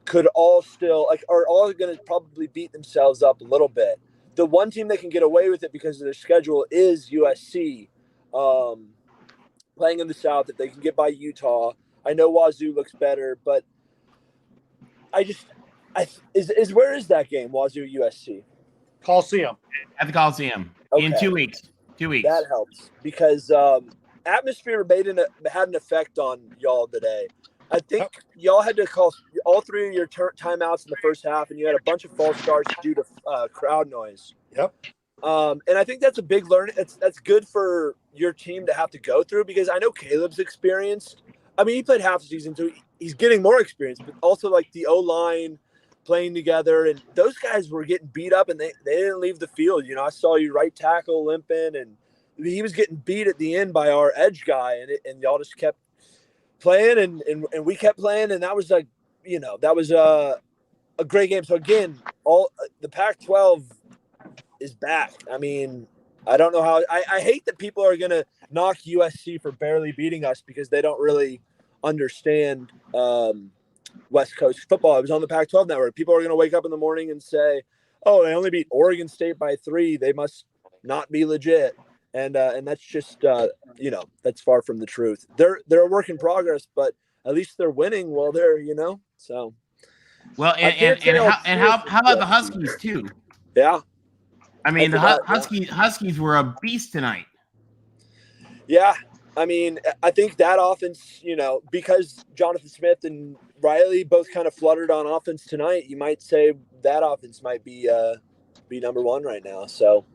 could all still are all going to probably beat themselves up a little bit. The one team that can get away with it because of their schedule is USC, playing in the South. If they can get by Utah, I know Wazoo looks better, but where is that game? Wazoo USC. Coliseum. At the Coliseum in 2 weeks. 2 weeks. That helps because atmosphere had an effect on y'all today. I think y'all had to call all 3 of your timeouts in the first half, and you had a bunch of false starts due to crowd noise. Yep. And I think that's a big learning. That's good for your team to have to go through because I know Caleb's experienced. I mean, he played half the season, so he's getting more experience, but also like the O-line playing together, and those guys were getting beat up and they didn't leave the field. I saw you right tackle limping, and he was getting beat at the end by our edge guy, and y'all just kept playing and we kept playing, and that was like, that was a great game. So again, all the Pac-12 is back. I mean, I don't know how I hate that people are gonna knock USC for barely beating us because they don't really understand West Coast football. It was on the Pac-12 network. People are going to wake up in the morning and say, oh, they only beat Oregon State by 3. They must not be legit. And that's just that's far from the truth. They're a work in progress, but at least they're winning while they're so. Well, and how about the Huskies too? Yeah, I mean, the forgot, Huskies were a beast tonight. Yeah, I mean, I think that offense, because Jonathan Smith and Riley both kind of fluttered on offense tonight, you might say that offense might be number one right now. So,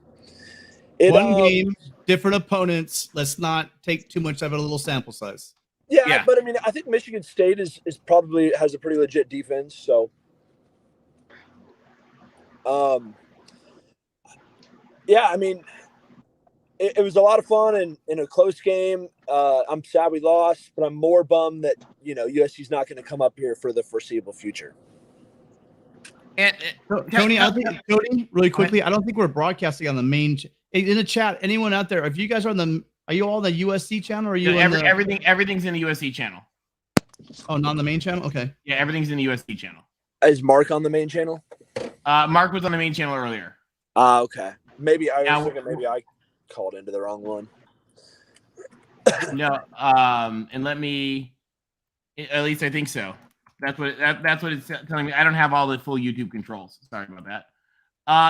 one game, different opponents. Let's not take too much of a little sample size. Yeah, but I mean, I think Michigan State is probably has a pretty legit defense. So, yeah, I mean. It was a lot of fun and in a close game. I'm sad we lost, but I'm more bummed that USC's not going to come up here for the foreseeable future. And Tony, really quickly, I don't think we're broadcasting on the main in the chat. Anyone out there? If you guys are are you all on the USC channel? Or are you everything's in the USC channel? Oh, not on the main channel. Okay. Yeah, everything's in the USC channel. Is Mark on the main channel? Mark was on the main channel earlier. Okay. Maybe I was thinking maybe I called into the wrong one. No, and let me. At least I think so. That's what it's telling me. I don't have all the full YouTube controls. Sorry about that.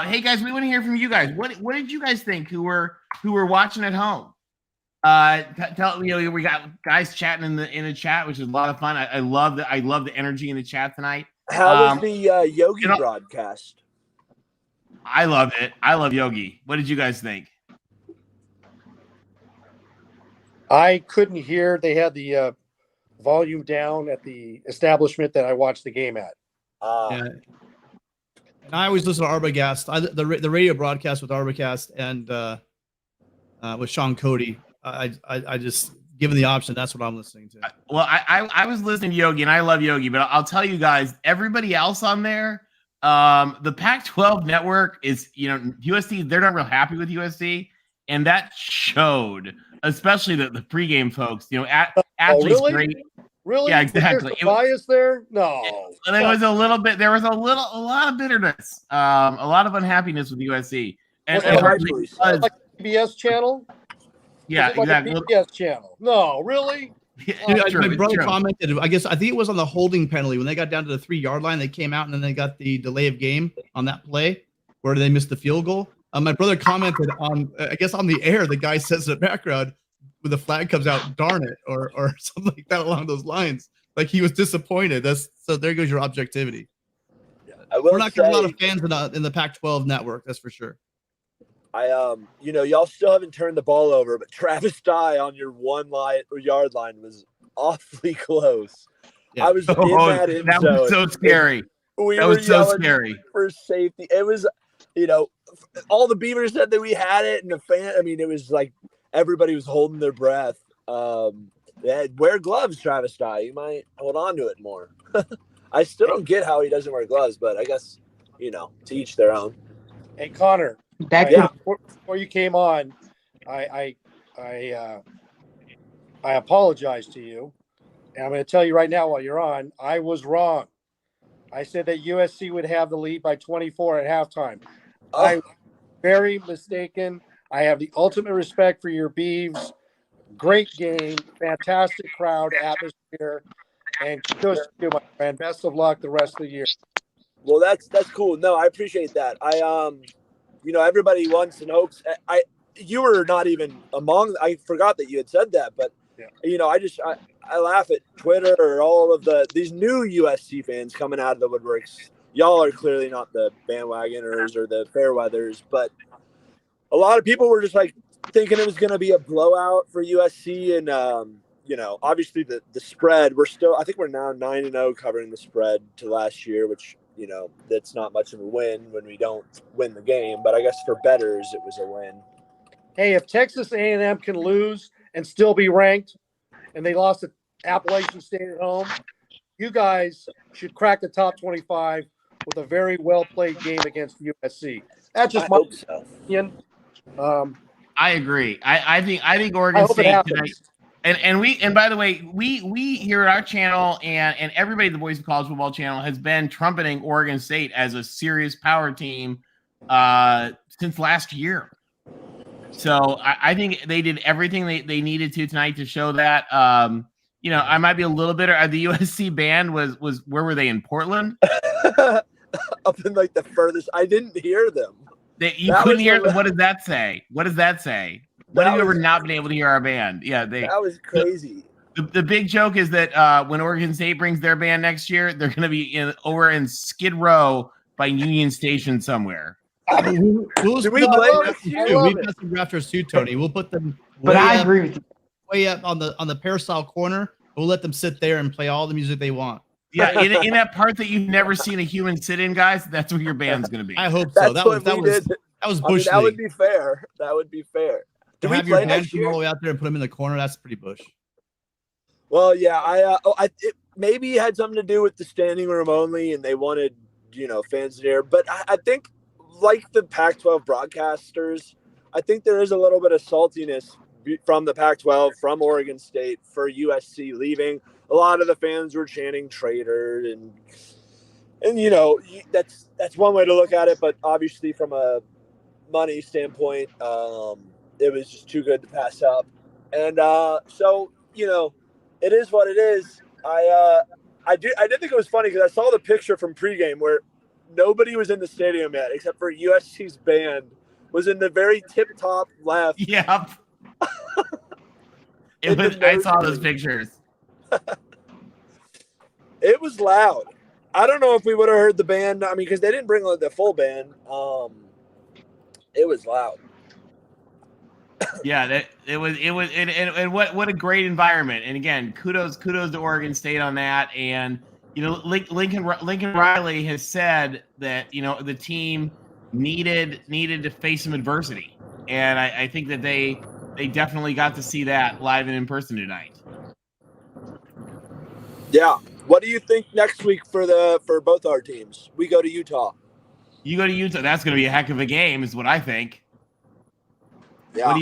Hey guys, we want to hear from you guys. What did you guys think? Who were watching at home? Tell we got guys chatting in the chat, which is a lot of fun. I love the energy in the chat tonight. How was the Yogi broadcast? I loved it. I love Yogi. What did you guys think? I couldn't hear. They had the volume down at the establishment that I watched the game at. Yeah. And I always listen to Arbogast. The radio broadcast with Arbogast and with Sean Cody. I just given the option, that's what I'm listening to. Well, I was listening to Yogi, and I love Yogi, but I'll tell you guys, everybody else on there, the Pac-12 network is, USC. They're not real happy with USC, and that showed. Especially the pregame folks, athletes really? Great. Really? Yeah, exactly. Bias there? No. There was a lot of bitterness, a lot of unhappiness with USC. And like PBS channel? Yeah, exactly. PBS channel. No, really? Yeah, my brother commented. I think it was on the holding penalty when they got down to the 3-yard line. They came out and then they got the delay of game on that play where they missed the field goal. My brother commented on, I guess on the air, the guy says in the background when the flag comes out, darn it, or something like that along those lines. Like he was disappointed. So there goes your objectivity. Yeah, we're not getting a lot of fans in the Pac-12 network, that's for sure. Y'all still haven't turned the ball over, but Travis Dye on your 1-yard line was awfully close. Yeah. I was in that end zone. That was so scary. That was so scary for safety. It was, all the Beavers said that we had it, and it was like everybody was holding their breath. Wear gloves, Travis Dye. You might hold on to it more. I still don't get how he doesn't wear gloves, but I guess, to each their own. Hey, Connor. Before you came on, I apologize to you, and I'm going to tell you right now while you're on, I was wrong. I said that USC would have the lead by 24 at halftime. I was very mistaken. I have the ultimate respect for your Beavs. Great game, fantastic crowd, atmosphere, and kudos to you, my friend. Best of luck the rest of the year. Well, that's cool. No, I appreciate that. Everybody wants and hopes. You were not even among. I forgot that you had said that, but I laugh at Twitter or all of these new USC fans coming out of the woodworks. Y'all are clearly not the bandwagoners or the fair weathers, but a lot of people were just like thinking it was going to be a blowout for USC. And, obviously the spread, I think we're now 9-0 covering the spread to last year, which, that's not much of a win when we don't win the game. But I guess for bettors, it was a win. Hey, if Texas A&M can lose and still be ranked and they lost to Appalachian State at home, you guys should crack the top 25 with a very well-played game against USC. That's just my opinion. I agree. I think Oregon State tonight. And by the way, we here at our channel and everybody at the Voice of College Football channel has been trumpeting Oregon State as a serious power team since last year. So I think they did everything they needed to tonight to show that. I might be a little bitter. The USC band was where were they, in Portland? Up in like the furthest. I didn't hear them. You couldn't hear them. What does that say? What does that say? When have you ever not been able to hear our band? Yeah, that was crazy. The big joke is that when Oregon State brings their band next year, they're going to be over in Skid Row by Union Station somewhere. We've got some drafters too, Tony. We'll put them. But I agree with you. Way up on the peristyle corner. We'll let them sit there and play all the music they want. Yeah, in that part that you've never seen a human sit in, guys, that's where your band's going to be. I hope so. That was Bush that League. would be fair. That would be fair. To have your band come all the way out there and put them in the corner, that's pretty Bush. Well, yeah, it maybe had something to do with the standing room only, and they wanted fans there. But I think, like the Pac-12 broadcasters, I think there is a little bit of saltiness from the Pac-12, from Oregon State, for USC leaving. A lot of the fans were chanting "traitor," and that's one way to look at it. But obviously, from a money standpoint, it was just too good to pass up. And so it is what it is. I did think it was funny because I saw the picture from pregame where nobody was in the stadium yet except for USC's band was in the very tip-top left. Yep. I saw those pictures. It was loud. I don't know if we would have heard the band. I mean, because they didn't bring the full band. It was loud. Yeah, and what a great environment. And again, kudos to Oregon State on that. And Lincoln Riley has said that the team needed to face some adversity, and I think that they definitely got to see that live and in person tonight. Yeah. What do you think next week for both our teams? We go to Utah. You go to Utah. That's going to be a heck of a game, is what I think. Yeah. What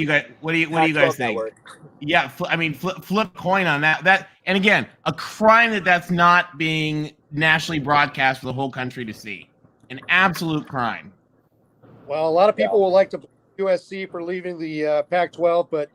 do you guys think? Network. Yeah, flip coin on that. And again, a crime that's not being nationally broadcast for the whole country to see. An absolute crime. Well, a lot of people will like to blame USC for leaving the Pac-12, but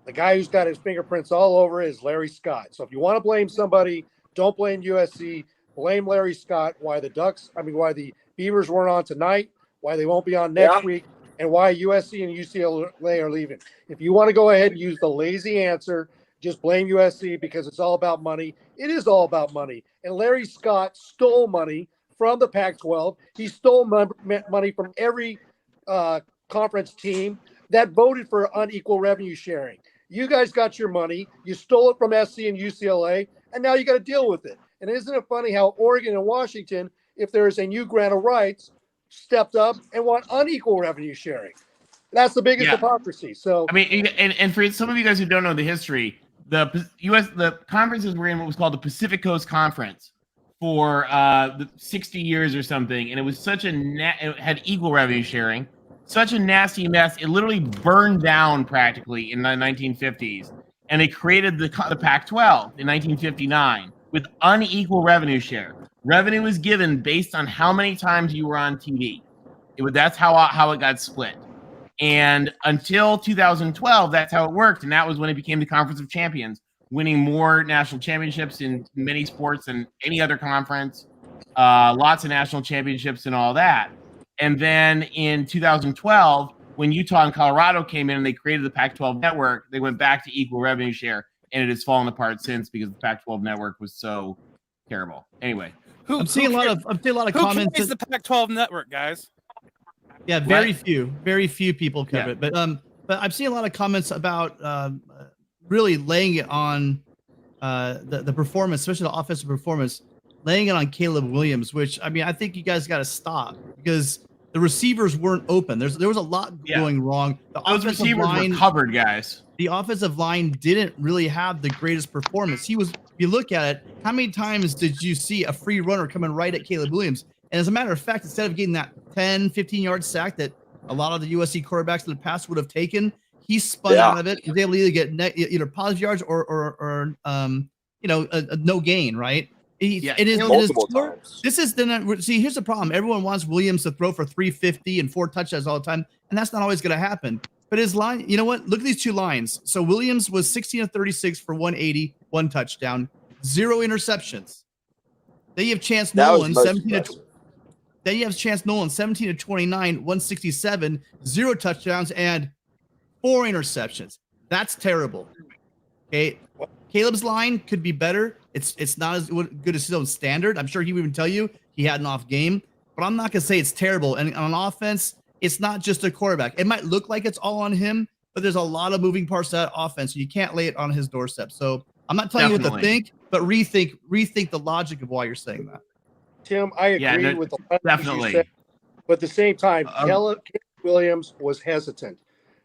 the guy who's got his fingerprints all over it is Larry Scott. So if you want to blame somebody, don't blame USC. Blame Larry Scott. Why the Beavers weren't on tonight, why they won't be on next week, and why USC and UCLA are leaving. If you want to go ahead and use the lazy answer, just blame USC because it's all about money. It is all about money. And Larry Scott stole money from the Pac-12. He stole money from every conference team that voted for unequal revenue sharing. You guys got your money. You stole it from SC and UCLA, and now you got to deal with it. And isn't it funny how Oregon and Washington, if there is a new grant of rights, stepped up and want unequal revenue sharing? That's the biggest hypocrisy. So and for some of you guys who don't know the history, the conferences were in what was called the Pacific Coast Conference for 60 years or something, and it was such it had equal revenue sharing, such a nasty mess. It literally burned down practically in the 1950s, and they created the Pac-12 in 1959 with unequal revenue share. Revenue was given based on how many times you were on TV. That's how it got split. And until 2012, that's how it worked. And that was when it became the Conference of Champions, winning more national championships in many sports than any other conference, lots of national championships and all that. And then in 2012, when Utah and Colorado came in and they created the Pac-12 network, they went back to equal revenue share, and it has fallen apart since because the Pac-12 network was so terrible. Anyway, I'm seeing a lot of comments. Who plays the Pac-12 network, guys? Yeah, very few people cover it. But I've seen a lot of comments about really laying it on the performance, especially the offensive performance, laying it on Caleb Williams, which I think you guys got to stop because the receivers weren't open. There was a lot going wrong. Those receivers were covered, guys. The offensive line didn't really have the greatest performance. If you look at it, how many times did you see a free runner coming right at Caleb Williams? And as a matter of fact, instead of getting that 10, 15-yard sack that a lot of the USC quarterbacks in the past would have taken, he spun out of it. He was able to either get either positive yards or no gain, right? It is multiple tour. times. This is see. Here's the problem. Everyone wants Williams to throw for 350 and 4 touchdowns all the time, and that's not always going to happen. But his line, you know what? Look at these 2 lines. So Williams was 16 of 36 for 180, 1 touchdown, 0 interceptions. Then you have Chance Nolan, 17 to. Then you have Chance Nolan, 17 to 29, 167, 0 touchdowns, and 4 interceptions. That's terrible. Okay. Caleb's line could be better. It's not as good as his own standard. I'm sure he would even tell you he had an off game, but I'm not going to say it's terrible. And on offense, it's not just a quarterback. It might look like it's all on him, but there's a lot of moving parts to that offense. You can't lay it on his doorstep. So I'm not telling you what to think, but rethink the logic of why you're saying that. Tim, I agree with the definitely. You said, but at the same time, Caleb Williams was hesitant.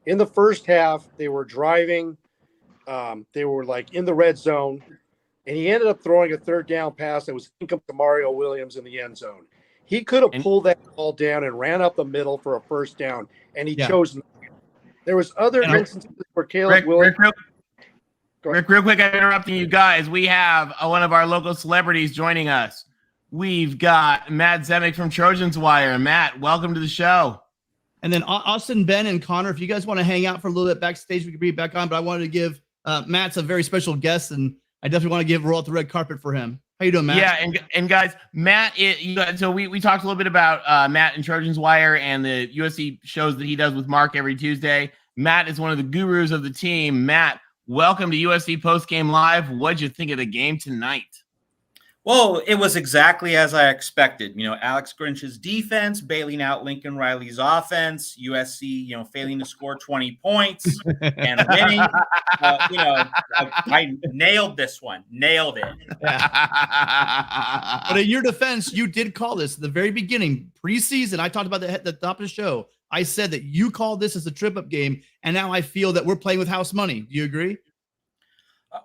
In the first half, they were driving. They were like in the red zone, and he ended up throwing a 3rd down pass that was incomplete to Mario Williams in the end zone. He could have pulled that ball down and ran up the middle for a 1st down, and he chose not. There was other instances where Caleb Williams. Rick, real quick, I'm interrupting you guys. We have one of our local celebrities joining us. We've got Matt Zemek from Trojans Wire. Matt, welcome to the show. And then Austin, Ben, and Connor, if you guys want to hang out for a little bit backstage, we can bring it back on. But I wanted to give Matt's a very special guest, and I definitely want to roll out the red carpet for him. How you doing, Matt? Yeah, and guys, Matt, so we talked a little bit about Matt and Trojans Wire and the USC shows that he does with Mark every Tuesday. Matt is one of the gurus of the team. Matt, welcome to USC Postgame Live. What'd you think of the game tonight? Well, it was exactly as I expected. Alex Grinch's defense bailing out Lincoln Riley's offense, USC, failing to score 20 points and winning. I nailed this one. Nailed it. But in your defense, you did call this at the very beginning, preseason. I talked about that at the top of the show. I said that you called this as a trip-up game, and now I feel that we're playing with house money. Do you agree?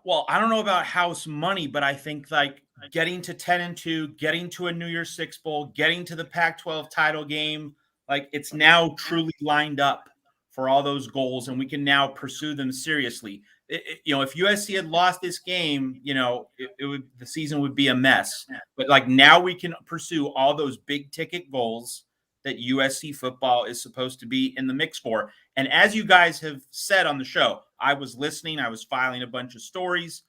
Well, I don't know about house money, but I think getting to 10-2, getting to a New Year's Six Bowl, getting to the Pac-12 title game, it's now truly lined up for all those goals, and we can now pursue them seriously. If USC had lost this game, the season would be a mess. But now we can pursue all those big ticket goals that USC football is supposed to be in the mix for. And as you guys have said on the show, I was listening, I was filing a bunch of stories.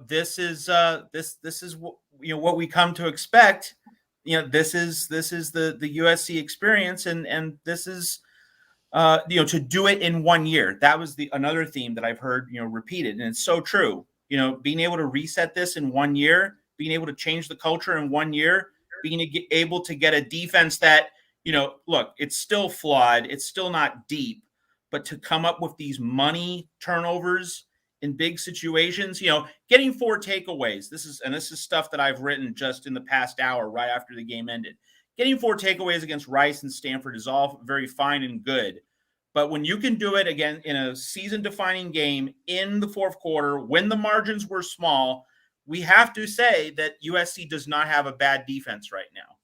This is what we come to expect. This is the USC experience, and this is to do it in 1 year. That was another theme that I've heard repeated, and it's so true. Being able to reset this in 1 year, being able to change the culture in 1 year, being able to get a defense that look, it's still flawed, it's still not deep, but to come up with these money turnovers in big situations, getting 4 takeaways. This is stuff that I've written just in the past hour, right after the game ended. Getting 4 takeaways against Rice and Stanford is all very fine and good. But when you can do it again in a season-defining game in the 4th quarter, when the margins were small, we have to say that USC does not have a bad defense right now.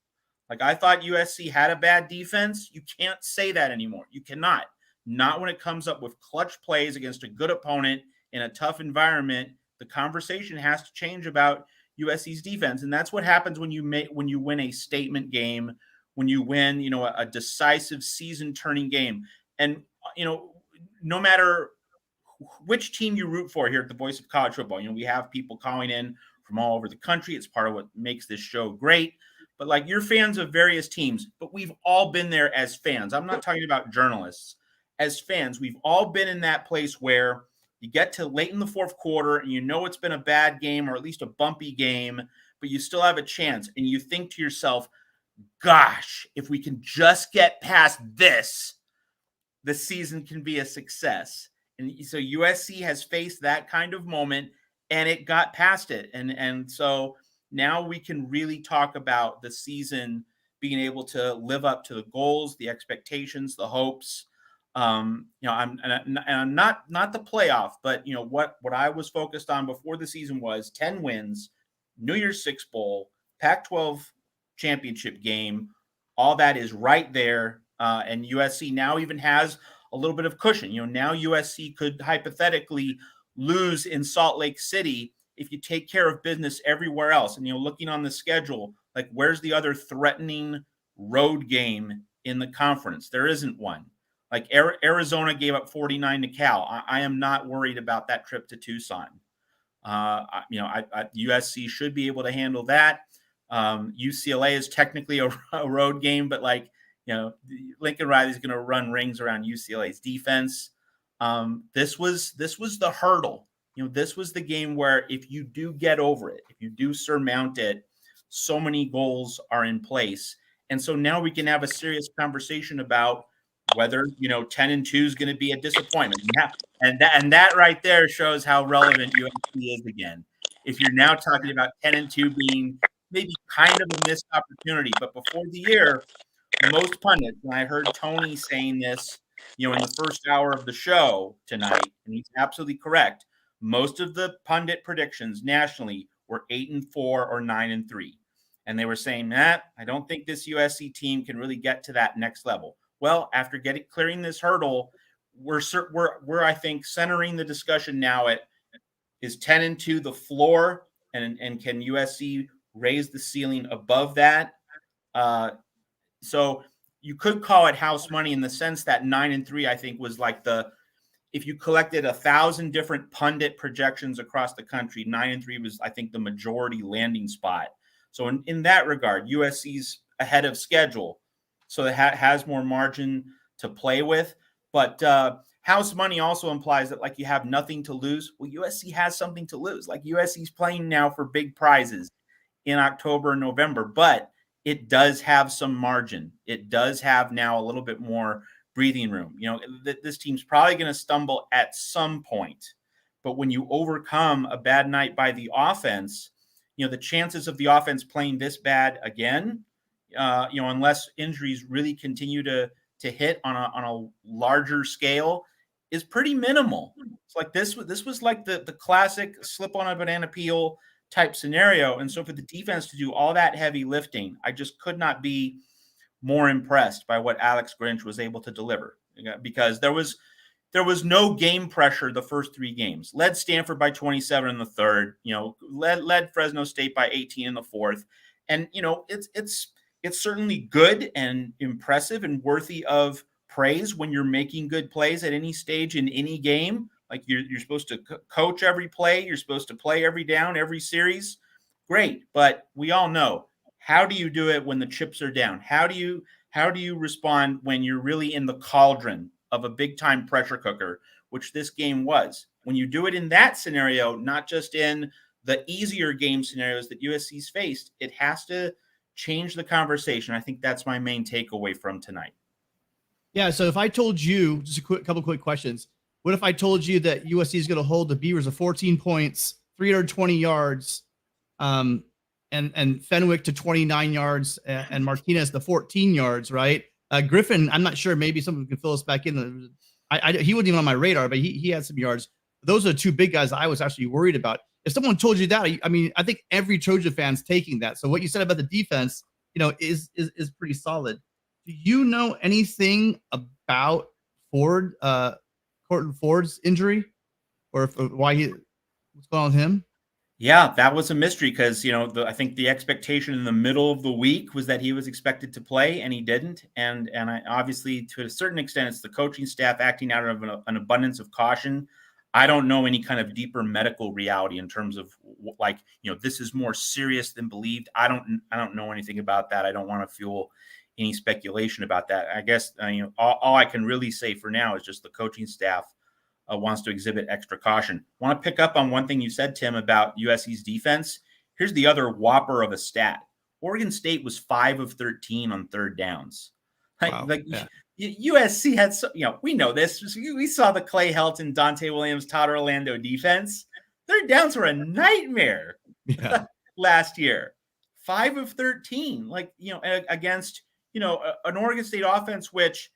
I thought USC had a bad defense. You can't say that anymore. You cannot. Not when it comes up with clutch plays against a good opponent in a tough environment. The conversation has to change about USC's defense, and that's what happens when you win a statement game, when you win, a decisive season-turning game. And no matter which team you root for here at the Voice of College Football, we have people calling in from all over the country. It's part of what makes this show great. But you're fans of various teams, but we've all been there as fans. I'm not talking about journalists. As fans, we've all been in that place where you get to late in the 4th quarter and it's been a bad game or at least a bumpy game, but you still have a chance. And you think to yourself, gosh, if we can just get past this, the season can be a success. And so USC has faced that kind of moment and it got past it. And so now we can really talk about the season being able to live up to the goals, the expectations, the hopes. I'm not the playoff, but what I was focused on before the season was 10 wins, New Year's Six Bowl, Pac-12 championship game. All that is right there. And USC now even has a little bit of cushion. Now USC could hypothetically lose in Salt Lake City if you take care of business everywhere else, and looking on the schedule, like where's the other threatening road game in the conference? There isn't one. Like Arizona gave up 49 to Cal. I am not worried about that trip to Tucson. USC should be able to handle that. UCLA is technically a road game, but Lincoln Riley's going to run rings around UCLA's defense. This was the hurdle. This was the game where if you do get over it, if you do surmount it, so many goals are in place. And so now we can have a serious conversation about whether 10-2 is going to be a disappointment. And that right there shows how relevant USC is again. If you're now talking about 10-2 being maybe kind of a missed opportunity, but before the year, most pundits, and I heard Tony saying this, in the first hour of the show tonight, and he's absolutely correct. Most of the pundit predictions nationally were 8-4 or 9-3, and they were saying that I don't think this USC team can really get to that next level. Well, after clearing this hurdle, we're I think centering the discussion now at is 10-2 the floor, and can USC raise the ceiling above that? So you could call it house money in the sense that 9-3 I think was like if you collected 1,000 different pundit projections across the country, 9-3 was I think the majority landing spot. So in that regard, USC's ahead of schedule. So it has more margin to play with. But house money also implies that you have nothing to lose. Well, USC has something to lose. USC's playing now for big prizes in October and November, but it does have some margin. It does have now a little bit more breathing room. This team's probably going to stumble at some point. But when you overcome a bad night by the offense, the chances of the offense playing this bad again, unless injuries really continue to hit on a larger scale, is pretty minimal. It's this was like the classic slip on a banana peel type scenario. And so for the defense to do all that heavy lifting, I just could not be more impressed by what Alex Grinch was able to deliver, because there was no game pressure the first 3 games. Led Stanford by 27 in the third, led Fresno State by 18 in the fourth. And, it's certainly good and impressive and worthy of praise when you're making good plays at any stage in any game. You're supposed to coach every play. You're supposed to play every down, every series. Great. But we all know, how do you do it when the chips are down? How do you respond when you're really in the cauldron of a big time pressure cooker, which this game was? When you do it in that scenario, not just in the easier game scenarios that USC's faced, it has to change the conversation. I think that's my main takeaway from tonight. Yeah. So if I told you, just a couple quick questions. What if I told you that USC is going to hold the Beavers to 14 points, 320 yards, and Fenwick to 29 yards, and Martinez to 14 yards, right? Griffin, I'm not sure. Maybe someone can fill us back in. He wasn't even on my radar, but he had some yards. Those are the 2 big guys I was actually worried about. If someone told you that, I think every Trojan fan's taking that. So what you said about the defense, is pretty solid. Do you know anything about Ford, Corton Ford's injury, or what's going on with him? Yeah, that was a mystery because, I think the expectation in the middle of the week was that he was expected to play, and he didn't. And obviously, to a certain extent, it's the coaching staff acting out of an abundance of caution. I don't know any kind of deeper medical reality in terms of this is more serious than believed. I don't know anything about that. I don't want to fuel any speculation about that. I guess, all I can really say for now is just the coaching staff wants to exhibit extra caution. Want to pick up on one thing you said, Tim, about USC's defense. Here's the other whopper of a stat. Oregon State was 5 of 13 on third downs. Wow. Yeah. USC had, we know this. We saw the Clay Helton, Dante Williams, Todd Orlando defense. Third downs were a nightmare last year. 5 of 13, against, an Oregon State offense, which,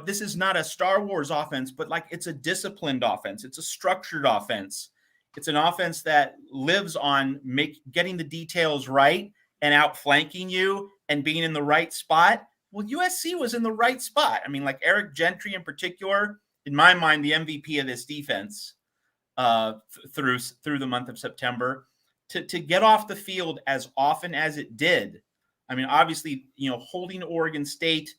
this is not a Star Wars offense, but it's a disciplined offense. It's a structured offense. It's an offense that lives on getting the details right and outflanking you and being in the right spot. Well, USC was in the right spot. Eric Gentry in particular, in my mind, the MVP of this defense. through the month of September to get off the field as often as it did. I mean, obviously, holding Oregon State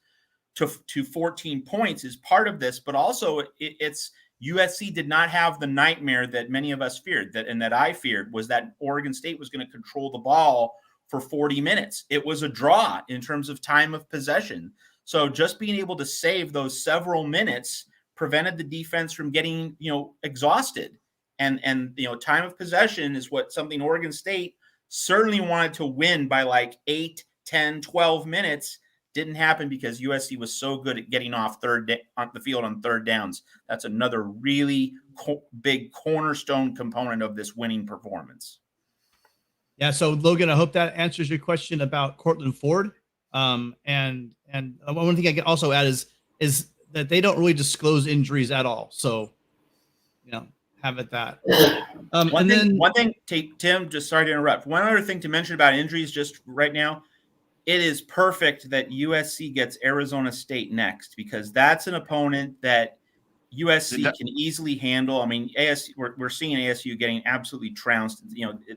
to 14 points is part of this, but also it's USC did not have the nightmare that many of us feared, that I feared, was that Oregon State was going to control the ball for 40 minutes. It was a draw in terms of time of possession. So just being able to save those several minutes prevented the defense from getting, exhausted. And time of possession is something Oregon State certainly wanted to win by like 8, 10, 12 minutes. Didn't happen because USC was so good at getting off on the field on third downs. That's another really big cornerstone component of this winning performance. Yeah. So Logan, I hope that answers your question about Cortland Ford. And one thing I can also add is that they don't really disclose injuries at all. So, have it that. One thing, Tim, just sorry to interrupt. One other thing to mention about injuries just right now. It is perfect that USC gets Arizona State next, because that's an opponent that USC can easily handle. I mean, we're seeing ASU getting absolutely trounced.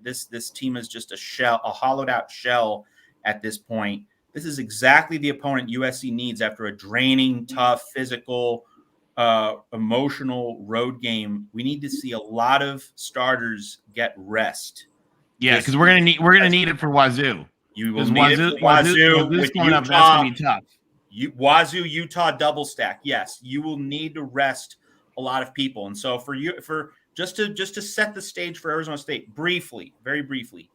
This team is just a hollowed out shell at this point. This is exactly the opponent USC needs after a draining, tough, physical, emotional road game. We need to see a lot of starters get rest. Yeah, because we're gonna need it for Wazoo. You will need it for Wazoo with coming Utah. Up, that's gonna be tough. Wazoo, Utah double stack. Yes, you will need to rest a lot of people. And so just to set the stage for Arizona State very briefly,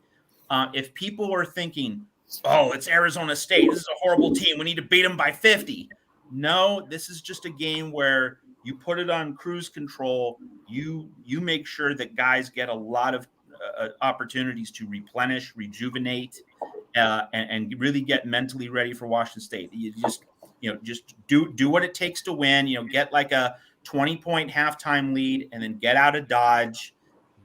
if people are thinking, oh, it's Arizona State, this is a horrible team, we need to beat them by 50. No, this is just a game where you put it on cruise control. You make sure that guys get a lot of opportunities to replenish, rejuvenate, and really get mentally ready for Washington State. You just do what it takes to win. Get like a 20-point halftime lead, and then get out of Dodge,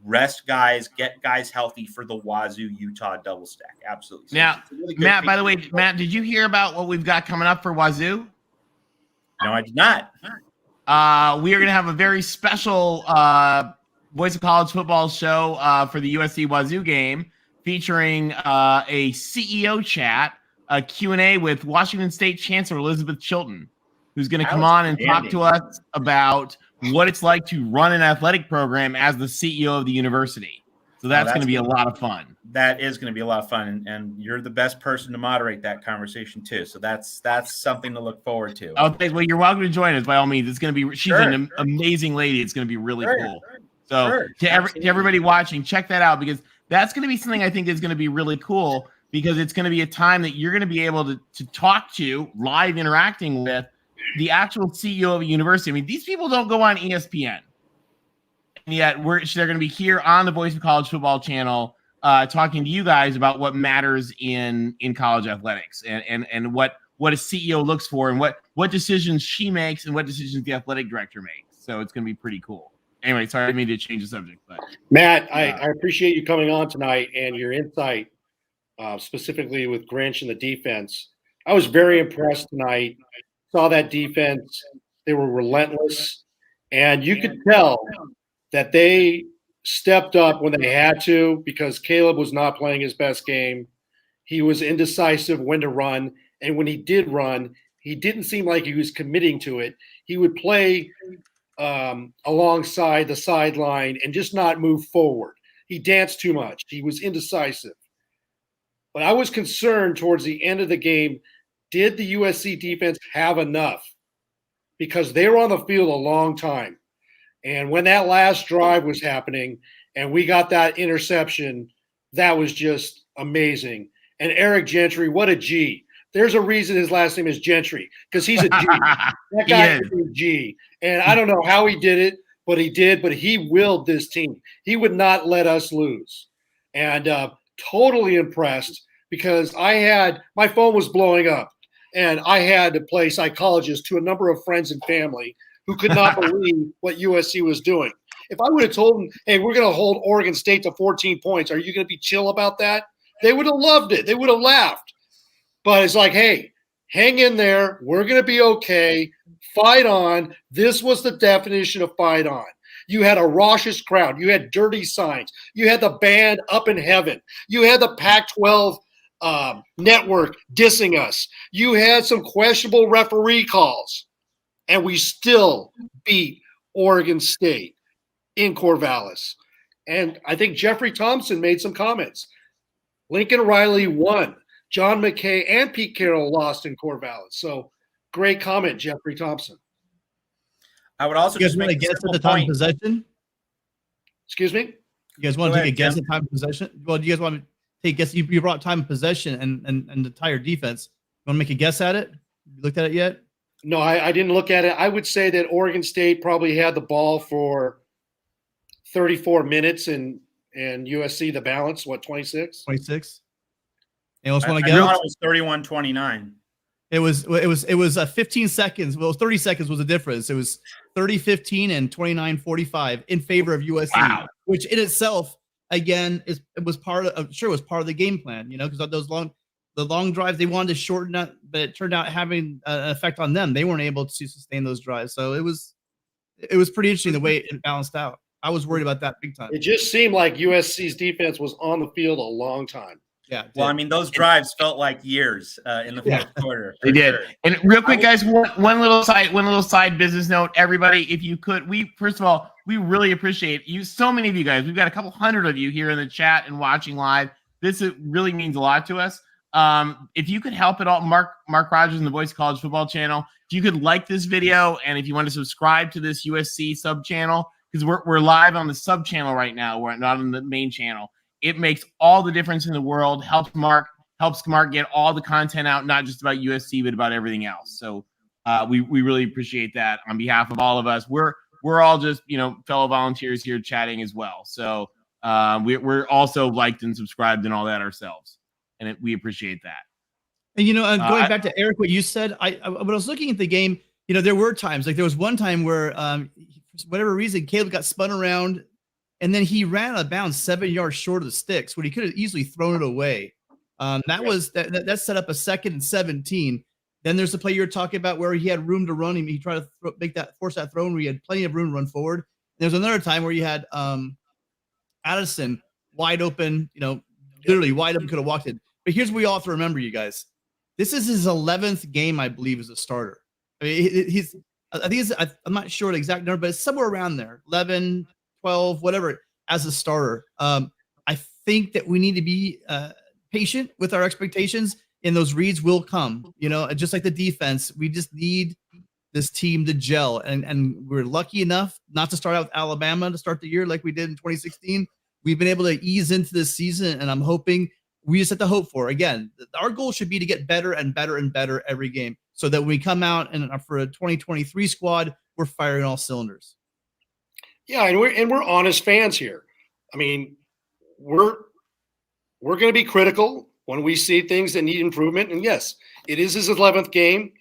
rest guys, get guys healthy for the Wazoo Utah double stack. Absolutely. So now, really Matt, by the way, Matt, did you hear about what we've got coming up for Wazoo? No, I did not. We are going to have a very special Voice of College Football show for the USC Wazoo game, featuring a CEO chat, a Q&A with Washington State Chancellor Elizabeth Chilton, who's going to come on and talk to us about what it's like to run an athletic program as the CEO of the university. So that's going to be a lot of fun. That is going to be a lot of fun, and you're the best person to moderate that conversation too. So that's something to look forward to. Oh, well, you're welcome to join us by all means. It's going to be she's an amazing lady. It's going to be really cool. So to everybody watching, check that out, because that's going to be something I think is going to be really cool, because it's going to be a time that you're going to be able to talk to, live interacting with the actual CEO of a university. I mean, these people don't go on ESPN. And yet they're going to be here on the Voice of College Football channel talking to you guys about what matters in college athletics and what a CEO looks for, and what decisions she makes and what decisions the athletic director makes. So it's going to be pretty cool. Anyway, sorry, I didn't mean to change the subject. But Matt, I appreciate you coming on tonight and your insight, specifically with Grinch and the defense. I was very impressed tonight. Saw that defense. They were relentless. And you could tell that they stepped up when they had to, because Caleb was not playing his best game. He was indecisive when to run. And when he did run, he didn't seem like he was committing to it. He would play alongside the sideline and just not move forward. He danced too much. He was indecisive. But I was concerned towards the end of the game, did the USC defense have enough? Because they were on the field a long time. And when that last drive was happening and we got that interception, that was just amazing. And Eric Gentry, what a G. There's a reason his last name is Gentry, because he's a G. That guy is a G. And I don't know how he did it, but he did. But he willed this team. He would not let us lose. And totally impressed, because my phone was blowing up. And I had to play psychologist to a number of friends and family who could not believe what USC was doing. If I would have told them, hey, we're going to hold Oregon State to 14 points, are you going to be chill about that? They would have loved it. They would have laughed. But it's like, hey, hang in there. We're going to be okay. Fight on. This was the definition of fight on. You had a raucous crowd. You had dirty signs. You had the band up in heaven. You had the Pac-12 network dissing us. You had some questionable referee calls, and we still beat Oregon State in Corvallis. And I think Jeffrey Thompson made some comments. Lincoln Riley won. John McKay and Pete Carroll lost in Corvallis. So great comment, Jeffrey Thompson. I would also You guys just want make to a guess at simple the time of point. possession? Excuse me? You guys want Go to take ahead, a guess Tim. at time of possession? Well, do you guys want to take a guess? You brought time of possession and the entire defense. You want to make a guess at it? You looked at it yet? No, I didn't look at it. I would say that Oregon State probably had the ball for 34 minutes and USC the balance, 26? 26. Anyone else I want to thought guess? it was 31-29. It was 15 seconds. Well, 30 seconds was the difference. It was 30-15 and 29-45 in favor of USC, Wow. which in itself, again, it was part of the game plan, because those long drives they wanted to shorten up, but it turned out having an effect on them. They weren't able to sustain those drives, so it was pretty interesting the way it balanced out. I was worried about that big time. It just seemed like USC's defense was on the field a long time. Yeah. Well, I mean, those drives felt like years in the fourth quarter. They for did. sure. And real quick, guys, one little side business note. Everybody, if you could, first of all, we really appreciate you. So many of you guys. We've got a couple hundred of you here in the chat and watching live. This really means a lot to us. If you could help at all, Mark Rogers and the Voice of College Football channel, if you could like this video and if you want to subscribe to this USC sub channel, because we're live on the sub channel right now. We're not on the main channel. It makes all the difference in the world. Helps Mark get all the content out, not just about USC, but about everything else. So we really appreciate that on behalf of all of us. We're all just fellow volunteers here chatting as well. So we're also liked and subscribed and all that ourselves, and we appreciate that. And going back to Eric, what you said, when I was looking at the game, there were times, like there was one time where for whatever reason Caleb got spun around. And then he ran out of bounds 7 yards short of the sticks when he could have easily thrown it away. That set up a 2nd and 17. Then there's the play you're talking about where he had room to run. He tried to force that throw, where he had plenty of room to run forward. There's another time where you had Addison wide open, literally wide open, could have walked in. But here's what we all have to remember, you guys. This is his 11th game, I believe, as a starter. I mean, I'm not sure the exact number, but it's somewhere around there, 11, 12, whatever, as a starter. I think that we need to be patient with our expectations, and those reads will come. Just like the defense, we just need this team to gel. And we're lucky enough not to start out with Alabama to start the year like we did in 2016. We've been able to ease into this season, and I'm hoping we just have to hope for. Again, our goal should be to get better and better and better every game, so that when we come out and for a 2023 squad, we're firing all cylinders. Yeah, and we're honest fans here. I mean, we're going to be critical when we see things that need improvement. And yes, it is his 11th game,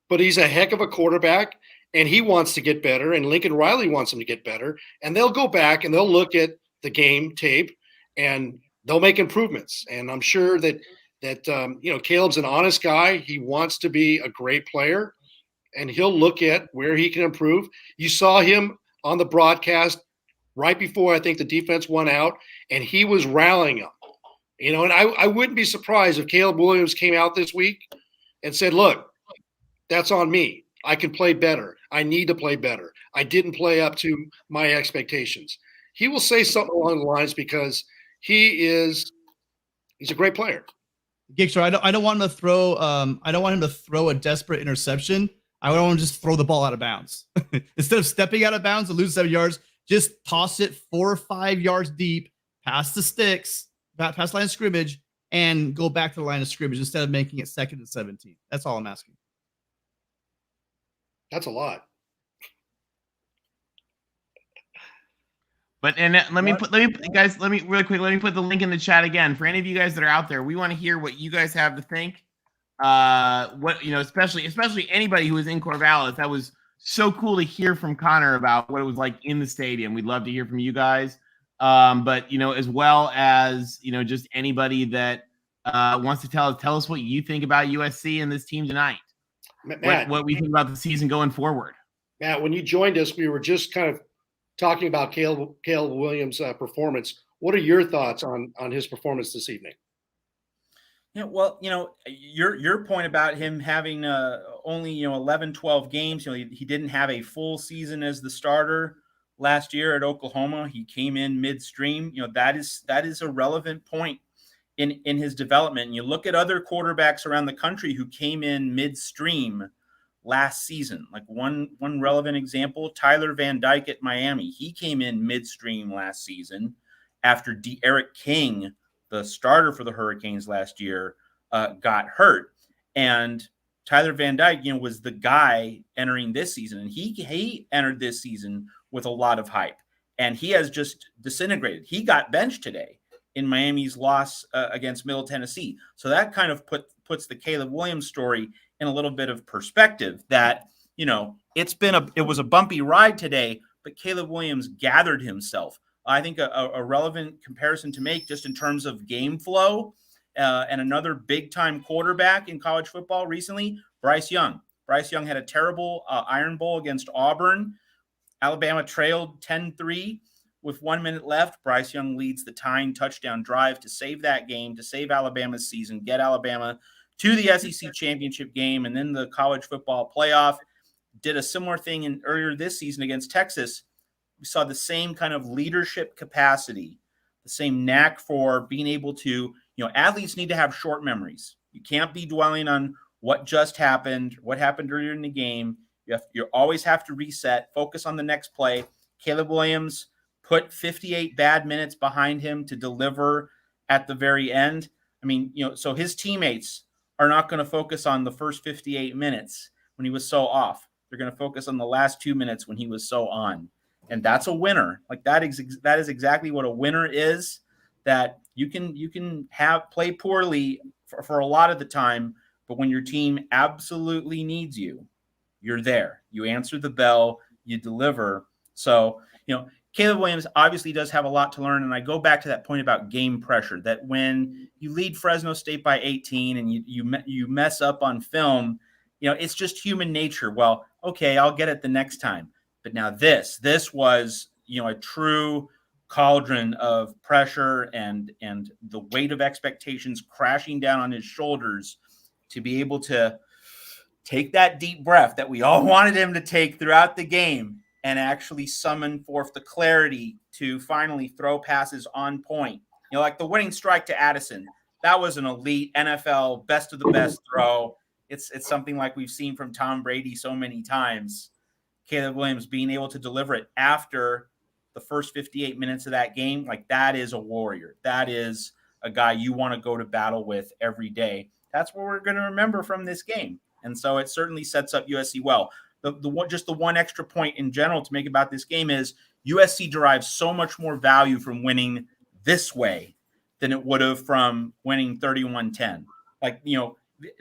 but he's a heck of a quarterback, and he wants to get better. And Lincoln Riley wants him to get better. And they'll go back and they'll look at the game tape, and they'll make improvements. And I'm sure that Caleb's an honest guy. He wants to be a great player, and he'll look at where he can improve. You saw him on the broadcast right before I think the defense went out, and he was rallying them. And I wouldn't be surprised if Caleb Williams came out this week and said, look, that's on me. I can play better. I need to play better. I didn't play up to my expectations. He will say something along the lines because he's a great player. Gixer, I don't want him to throw I don't want him to throw a desperate interception. I don't want him to just throw the ball out of bounds. Instead of stepping out of bounds and lose 7 yards, just toss it 4 or 5 yards deep, past the sticks, past line of scrimmage, and go back to the line of scrimmage instead of making it 2nd and 17. That's all I'm asking. That's a lot. But let me put the link in the chat again for any of you guys that are out there. We want to hear what you guys have to think. Especially anybody who was in Corvallis. That was so cool to hear from Connor about what it was like in the stadium. We'd love to hear from you guys. But as well as just anybody that wants to tell us what you think about USC and this team tonight. Matt, what we think about the season going forward. Matt, when you joined us, we were just kind of talking about Caleb Williams' performance. What are your thoughts on his performance this evening? Yeah, well, your point about him having only 11, 12 games. He didn't have a full season as the starter last year at Oklahoma. He came in midstream. That is a relevant point in his development. And you look at other quarterbacks around the country who came in midstream last season. Like one relevant example, Tyler Van Dyke at Miami. He came in midstream last season after Eric King, the starter for the Hurricanes last year, got hurt. And Tyler Van Dyke, was the guy entering this season. And he entered this season with a lot of hype. And he has just disintegrated. He got benched today in Miami's loss against Middle Tennessee. So that kind of puts the Caleb Williams story in a little bit of perspective that, it was a bumpy ride today, but Caleb Williams gathered himself. I think a relevant comparison to make just in terms of game flow and another big-time quarterback in college football recently, Bryce Young. Bryce Young had a terrible Iron Bowl against Auburn. Alabama trailed 10-3 with 1 minute left. Bryce Young leads the tying touchdown drive to save that game, to save Alabama's season, get Alabama to the SEC championship game and then the college football playoff. Did a similar thing earlier this season against Texas. We saw the same kind of leadership capacity, the same knack for being able to, athletes need to have short memories. You can't be dwelling on what just happened, what happened earlier in the game. You always have to reset, focus on the next play. Caleb Williams put 58 bad minutes behind him to deliver at the very end. So his teammates are not going to focus on the first 58 minutes when he was so off. They're going to focus on the last 2 minutes when he was so on. And that's a winner. Like that is exactly what a winner is, that you can play poorly for a lot of the time, but when your team absolutely needs you, you're there. You answer the bell, you deliver. So, Caleb Williams obviously does have a lot to learn. And I go back to that point about game pressure, that when you lead Fresno State by 18 and you mess up on film, it's just human nature. Well, okay, I'll get it the next time. But now this was, a true cauldron of pressure and the weight of expectations crashing down on his shoulders to be able to take that deep breath that we all wanted him to take throughout the game and actually summon forth the clarity to finally throw passes on point. Like the winning strike to Addison, that was an elite NFL best of the best throw. It's something like we've seen from Tom Brady so many times. Caleb Williams being able to deliver it after the first 58 minutes of that game, like that is a warrior. That is a guy you want to go to battle with every day. That's what we're going to remember from this game. And so it certainly sets up USC well. The one extra point in general to make about this game is USC derives so much more value from winning this way than it would have from winning 31-10. Like,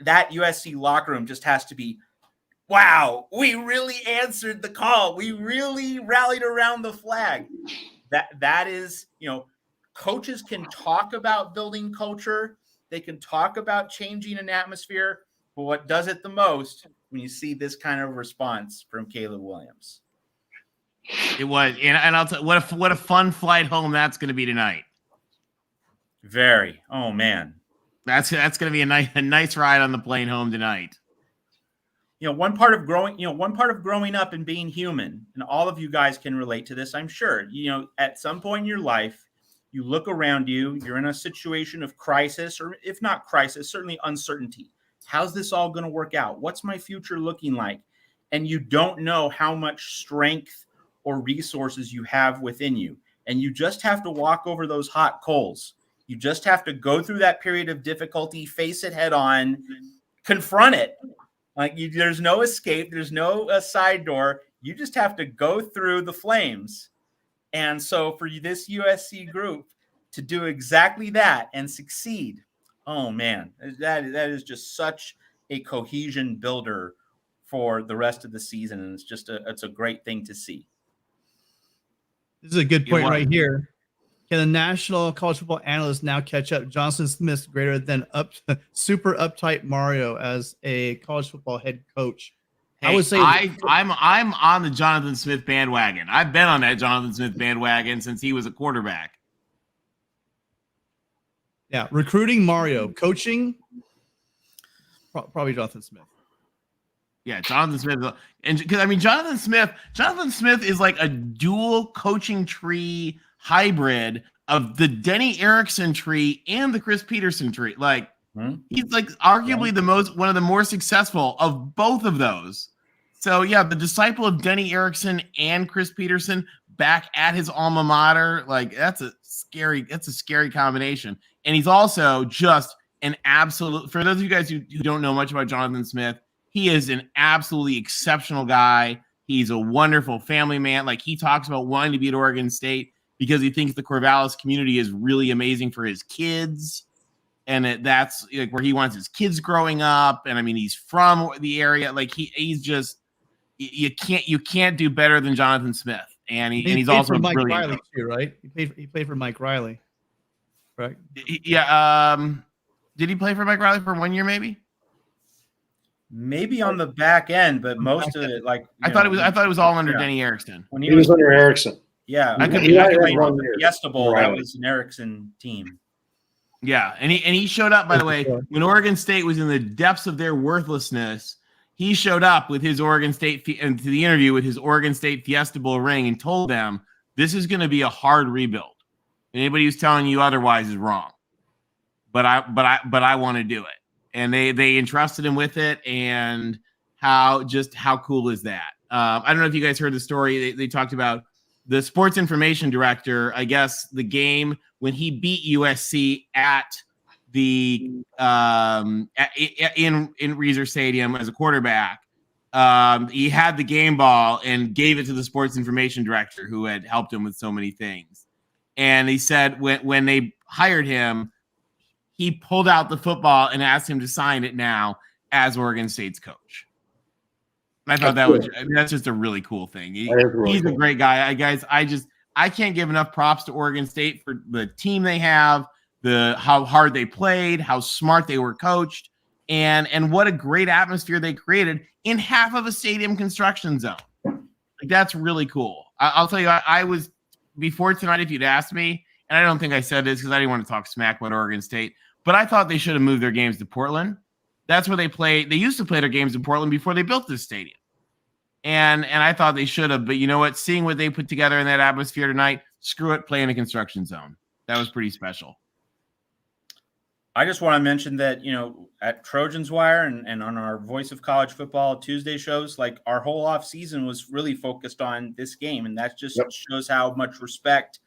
that USC locker room just has to be, wow, we really answered the call. We really rallied around the flag. That is, coaches can talk about building culture. They can talk about changing an atmosphere. But what does it the most when you see this kind of response from Caleb Williams? It was, and I'll tell you, what a fun flight home that's going to be tonight. Very. Oh man, that's going to be a nice ride on the plane home tonight. One part of growing up and being human, and all of you guys can relate to this, I'm sure. At some point in your life, you look around you, you're in a situation of crisis, or if not crisis, certainly uncertainty. How's this all going to work out? What's my future looking like? And you don't know how much strength or resources you have within you. And you just have to walk over those hot coals. You just have to go through that period of difficulty, face it head on, confront it. There's no escape. There's no side door. You just have to go through the flames. And so for this USC group to do exactly that and succeed, oh man, that is just such a cohesion builder for the rest of the season. And it's a great thing to see. This is a good point right here. Can the national college football analysts now catch up Johnson Smith's greater than super uptight Mario as a college football head coach I would say I'm on the Jonathan Smith bandwagon. I've been on that Jonathan Smith bandwagon since he was a quarterback. Yeah, recruiting Mario, coaching probably Jonathan Smith. Yeah, Jonathan Smith, and because I mean Jonathan Smith is like a dual coaching tree hybrid of the Denny Erickson tree and the Chris Peterson tree. Like he's like arguably one of the more successful of both of those. So yeah, the disciple of Denny Erickson and Chris Peterson back at his alma mater, like that's a scary combination. And he's also just an absolute, for those of you guys who don't know much about Jonathan Smith, he is an absolutely exceptional guy. He's a wonderful family man. Like he talks about wanting to be at Oregon State because he thinks the Corvallis community is really amazing for his kids. And that's like where he wants his kids growing up. And I mean, he's from the area. Like he's just, you can't do better than Jonathan Smith. And he's also Mike brilliant. Riley too, right? He played for Mike Riley, right? Yeah. Did he play for Mike Riley for 1 year, maybe? Maybe on the back end, but most of it, like I thought it was all under Denny Erickson. When he was under Erickson. Yeah, I could be on the Fiesta Bowl. That was an Erickson team. Yeah, and he showed up, by the way, when Oregon State was in the depths of their worthlessness. He showed up with his Oregon State to the interview with his Oregon State Fiesta Bowl ring and told them this is going to be a hard rebuild. Anybody who's telling you otherwise is wrong. But I want to do it. And they entrusted him with it. And how cool is that? I don't know if you guys heard the story. They talked about the sports information director. I guess the game when he beat USC at the in Reser Stadium as a quarterback, he had the game ball and gave it to the sports information director who had helped him with so many things. And he said when they hired him, he pulled out the football and asked him to sign it now as Oregon State's coach. And I thought that's just a really cool thing. He's a great guy. I can't give enough props to Oregon State for the team they have, how hard they played, how smart they were coached, and what a great atmosphere they created in half of a stadium construction zone. Like that's really cool. I'll tell you, I was before tonight, if you'd asked me, and I don't think I said this because I didn't want to talk smack about Oregon State, but I thought they should have moved their games to Portland. That's where they play. They used to play their games in Portland before they built this stadium. And I thought they should have, but you know what? Seeing what they put together in that atmosphere tonight, screw it, play in a construction zone. That was pretty special. I just want to mention that, at Trojans Wire and on our Voice of College Football Tuesday shows, like our whole off season was really focused on this game. And that just shows how much respect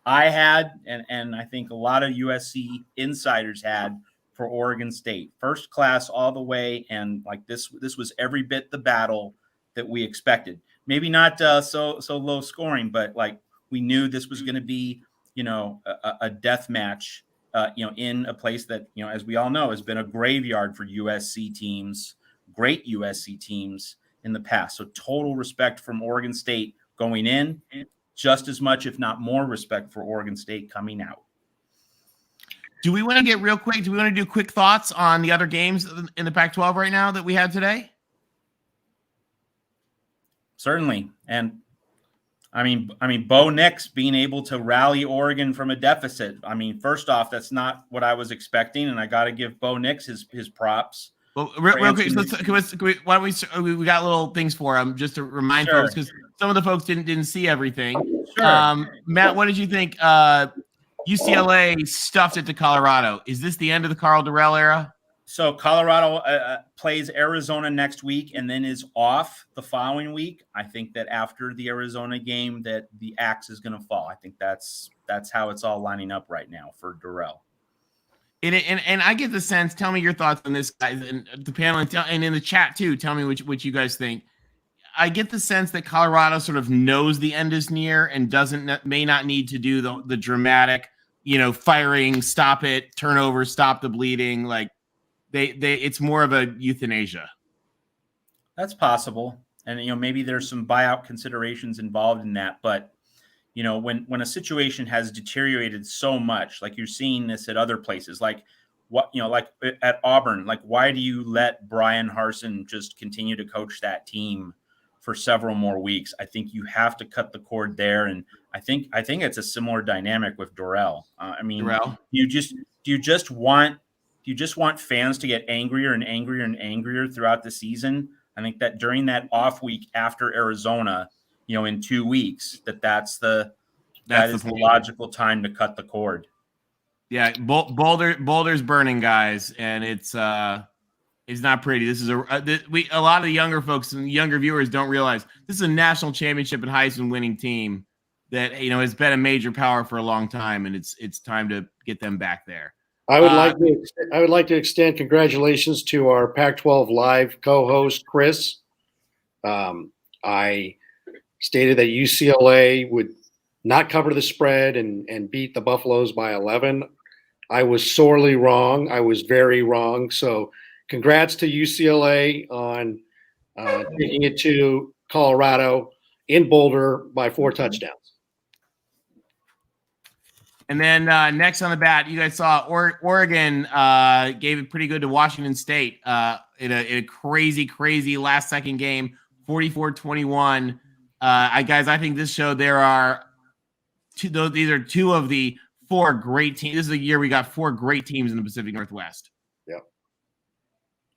I had. And I think a lot of USC insiders had for Oregon State. First class all the way. And like this was every bit the battle that we expected. Maybe not so low scoring, but like we knew this was going to be, a death match. In a place that, as we all know, has been a graveyard for USC teams, great USC teams in the past. So total respect from Oregon State going in, just as much, if not more respect for Oregon State coming out. Do we want to get real quick? Do we want to do quick thoughts on the other games in the Pac-12 right now that we had today? Certainly. And I mean, Bo Nix being able to rally Oregon from a deficit. I mean, first off, that's not what I was expecting, and I got to give Bo Nix his props. Well, real quick, why don't we got little things for him just to remind folks, because some of the folks didn't see everything. Sure. Matt, what did you think? UCLA stuffed it to Colorado. Is this the end of the Carl Durrell era? So Colorado plays Arizona next week and then is off the following week. I think that after the Arizona game that the axe is going to fall. I think that's how it's all lining up right now for Durrell. And I get the sense, tell me your thoughts on this, guys, and the panel, and in the chat too, tell me what you guys think. I get the sense that Colorado sort of knows the end is near and may not need to do the dramatic, firing, stop it, turnover, stop the bleeding, like, it's more of a euthanasia. That's possible. And, maybe there's some buyout considerations involved in that. But, when a situation has deteriorated so much, like you're seeing this at other places, like what, like at Auburn, like why do you let Brian Harsin just continue to coach that team for several more weeks? I think you have to cut the cord there, and I think it's a similar dynamic with Dorrell. I mean, Dorrell? do you just want fans to get angrier and angrier and angrier throughout the season? I think that during that off week after Arizona, in 2 weeks, that's the logical time to cut the cord. Yeah, Boulder's burning, guys, and it's not pretty. This is a lot of the younger folks and younger viewers don't realize this is a national championship and Heisman winning team that has been a major power for a long time, and it's time to get them back there. I would like to extend congratulations to our Pac-12 Live co-host Chris. I stated that UCLA would not cover the spread and beat the Buffaloes by 11. I was sorely wrong. I was very wrong. So congrats to UCLA on taking it to Colorado in Boulder by 4 touchdowns. And then next on the bat, you guys saw Oregon gave it pretty good to Washington State in a crazy last-second game, 44-21. Guys, I think this showed there are these are 2 of the 4 great teams. This is a year we got 4 great teams in the Pacific Northwest. Yeah.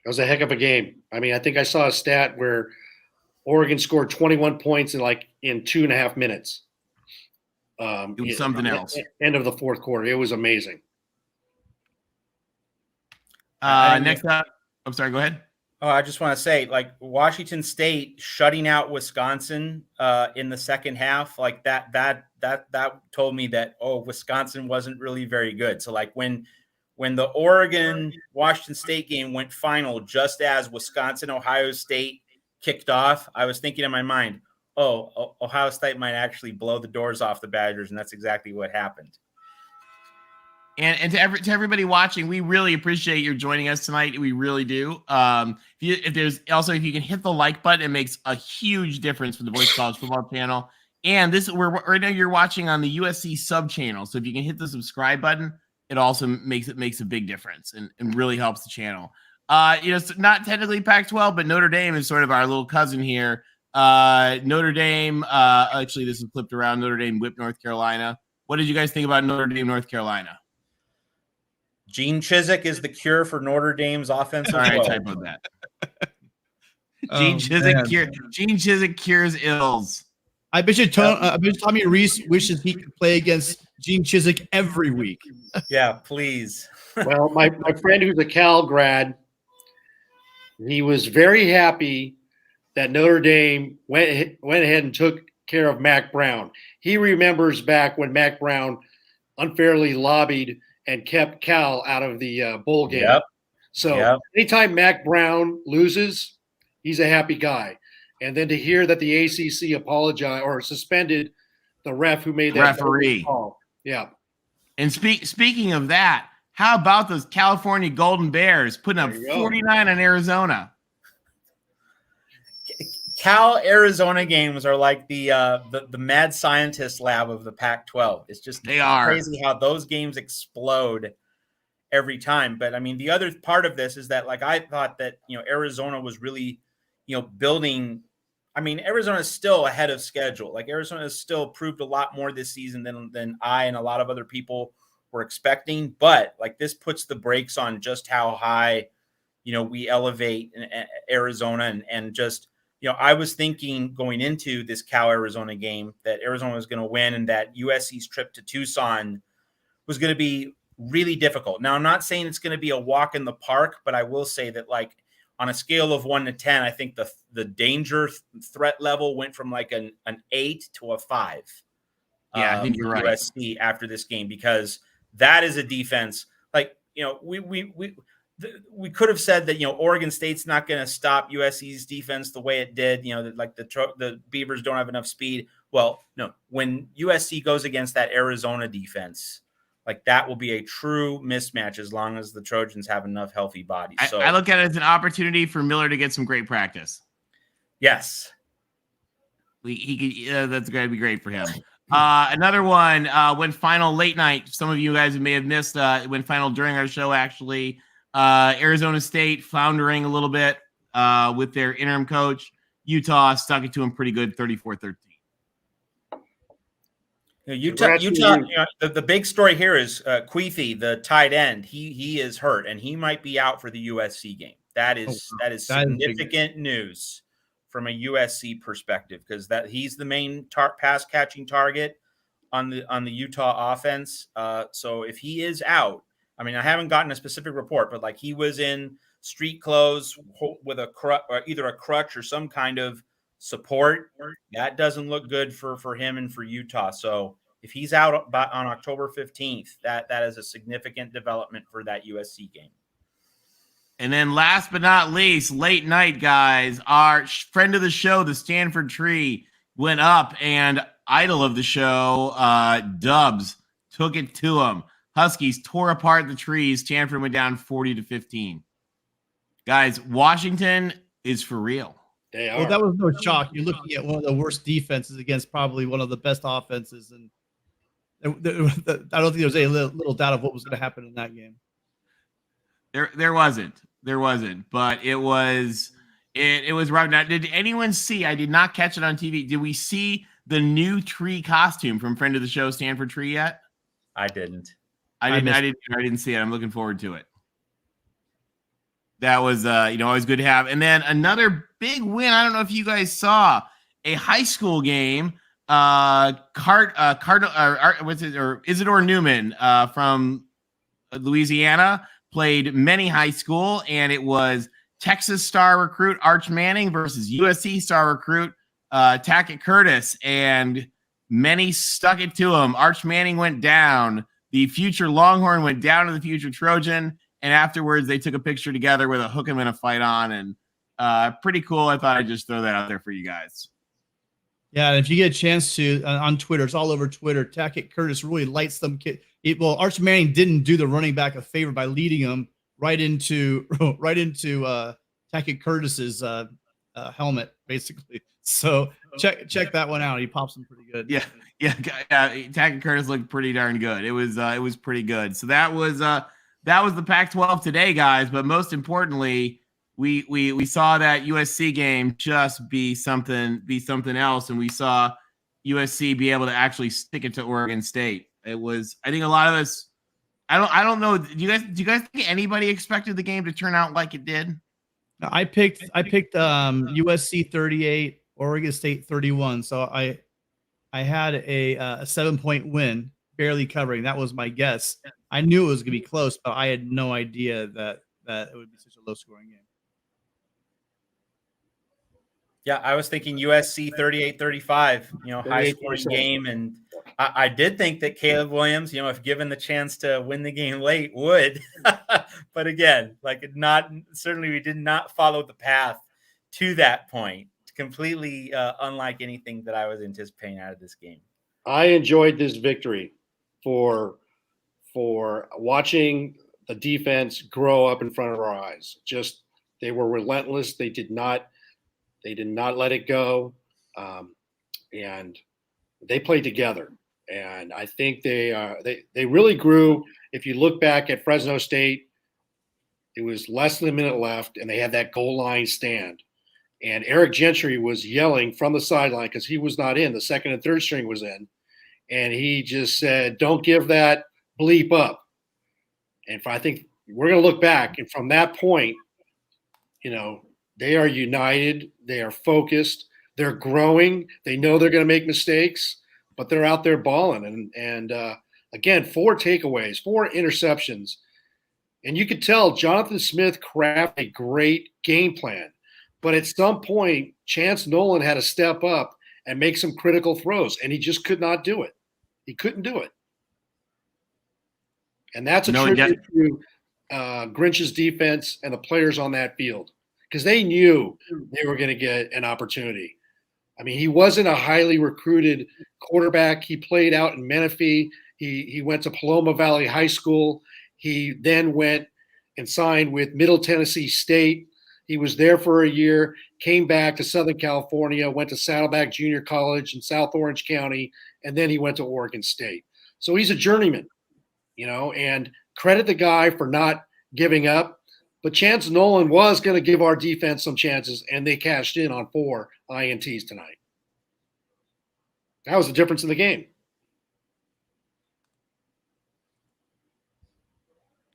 It was a heck of a game. I mean, I think I saw a stat where Oregon scored 21 points in 2.5 minutes. It was something else. End of the fourth quarter. It was amazing. Next up, I'm sorry, go ahead. Oh, I just want to say, Washington State shutting out Wisconsin in the second half, that told me that Wisconsin wasn't really very good. So when the Oregon Washington State game went final, just as Wisconsin Ohio State kicked off, I was thinking in my mind, Ohio State might actually blow the doors off the Badgers, and that's exactly what happened. And to everybody watching, we really appreciate your joining us tonight. We really do. If you can hit the like button, it makes a huge difference for the Voice College Football channel. And right now you're watching on the USC sub channel. So if you can hit the subscribe button, it also makes a big difference and really helps the channel. It's not technically Pac-12, but Notre Dame is sort of our little cousin here. Notre Dame, actually this is flipped around. Notre Dame whipped North Carolina. What did you guys think about Notre Dame, North Carolina? Gene Chizik is the cure for Notre Dame's offensive. All right, type of that. Gene Chizik cures ills. I bet you Tommy Reese wishes he could play against Gene Chizik every week. Yeah, please. Well, my friend who's a Cal grad, he was very happy that Notre Dame went ahead and took care of Mac Brown. He remembers back when Mac Brown unfairly lobbied and kept Cal out of the bowl game. Yep. So anytime Mac Brown loses, he's a happy guy. And then to hear that the ACC apologized or suspended the ref who made that referee call. Yeah. And speaking of that, how about those California Golden Bears putting up 49 on Arizona? Cal-Arizona games are like the mad scientist lab of the Pac-12. It's just crazy how those games explode every time. But I mean, the other part of this is that I thought that Arizona was really building. I mean, Arizona is still ahead of schedule. Arizona has still proved a lot more this season than I and a lot of other people were expecting. But this puts the brakes on just how high we elevate Arizona and just. I was thinking going into this Cal-Arizona game that Arizona was going to win and that USC's trip to Tucson was going to be really difficult. Now, I'm not saying it's going to be a walk in the park, but I will say that on a scale of 1 to 10, I think the danger threat level went from an 8 to a 5. Yeah, I think you're right. USC after this game, because that is a defense. We could have said that Oregon State's not going to stop USC's defense the way it did. The Beavers don't have enough speed. Well, no. When USC goes against that Arizona defense, that will be a true mismatch as long as the Trojans have enough healthy bodies. So I look at it as an opportunity for Miller to get some great practice. Yes, he could. That's going to be great for him. Another one went final late night. Some of you guys may have missed. Went final during our show. Actually, Arizona State floundering a little bit with their interim coach. Utah stuck it to him pretty good, 34-13. Utah. The big story here is Queefy, the tight end. He is hurt, and he might be out for the USC game. That is significant news from a USC perspective, because he's the main pass catching target on the Utah offense. So if he is out, I mean, I haven't gotten a specific report, but like he was in street clothes with either a crutch or some kind of support. That doesn't look good for him and for Utah. So if he's out on October 15th, that is a significant development for that USC game. And then last but not least, late night, guys, our friend of the show, the Stanford Tree, went up, and idol of the show, Dubs, took it to him. Huskies tore apart the trees. Stanford went down 40-15. Guys, Washington is for real. They are. Well, that was no shock. You're looking at one of the worst defenses against probably one of the best offenses, and I don't think there was any little doubt of what was going to happen in that game. There wasn't, but it was rough. Now, did anyone see? I did not catch it on TV. Did we see the new tree costume from friend of the show, Stanford Tree, yet? I didn't. I didn't see it. I'm looking forward to it. That was always good to have. And then another big win. I don't know if you guys saw a high school game. Isidore Newman from Louisiana played Many High School, and it was Texas star recruit Arch Manning versus USC star recruit Tackett Curtis, and Many stuck it to him. Arch Manning went down. The future Longhorn went down to the future Trojan, and afterwards they took a picture together with a hook 'em in a fight on, and pretty cool. I thought I'd just throw that out there for you guys. Yeah, and if you get a chance to on Twitter, it's all over Twitter. Tackett Curtis really lights them. Arch Manning didn't do the running back a favor by leading him right into Tackett Curtis's helmet, basically. So check that one out. He pops them pretty good. Yeah. Tackett Curtis looked pretty darn good. It was pretty good. So that was the Pac-12 today, guys. But most importantly, we saw that USC game just be something else, and we saw USC be able to actually stick it to Oregon State. It was, I think, a lot of us. I don't know. Do you guys think anybody expected the game to turn out like it did? No, I picked USC 38, Oregon State 31. So I had a 7-point win, barely covering. That was my guess. I knew it was going to be close, but I had no idea that it would be such a low-scoring game. Yeah, I was thinking USC 38-35, high-scoring game. And I did think that Caleb Williams, if given the chance to win the game late, would. But again, certainly we did not follow the path to that point. Completely unlike anything that I was anticipating out of this game. I enjoyed this victory for watching the defense grow up in front of our eyes. Just, they were relentless. They did not let it go, and they played together. And I think they really grew. If you look back at Fresno State, it was less than a minute left, and they had that goal line stand. And Eric Gentry was yelling from the sideline because he was not in. The second and third string was in, and he just said, "Don't give that bleep up." And I think we're going to look back, and from that point, they are united. They are focused. They're growing. They know they're going to make mistakes, but they're out there balling. And again, 4 takeaways, 4 interceptions. And you could tell Jonathan Smith crafted a great game plan. But at some point, Chance Nolan had to step up and make some critical throws, and he just could not do it. He couldn't do it. And that's a tribute to Grinch's defense and the players on that field, because they knew they were going to get an opportunity. I mean, he wasn't a highly recruited quarterback. He played out in Menifee. He went to Paloma Valley High School. He then went and signed with Middle Tennessee State. He was there for a year, came back to Southern California, went to Saddleback Junior College in South Orange County, and then he went to Oregon State. So he's a journeyman, and credit the guy for not giving up. But Chance Nolan was going to give our defense some chances, and they cashed in on 4 INTs tonight. That was the difference in the game.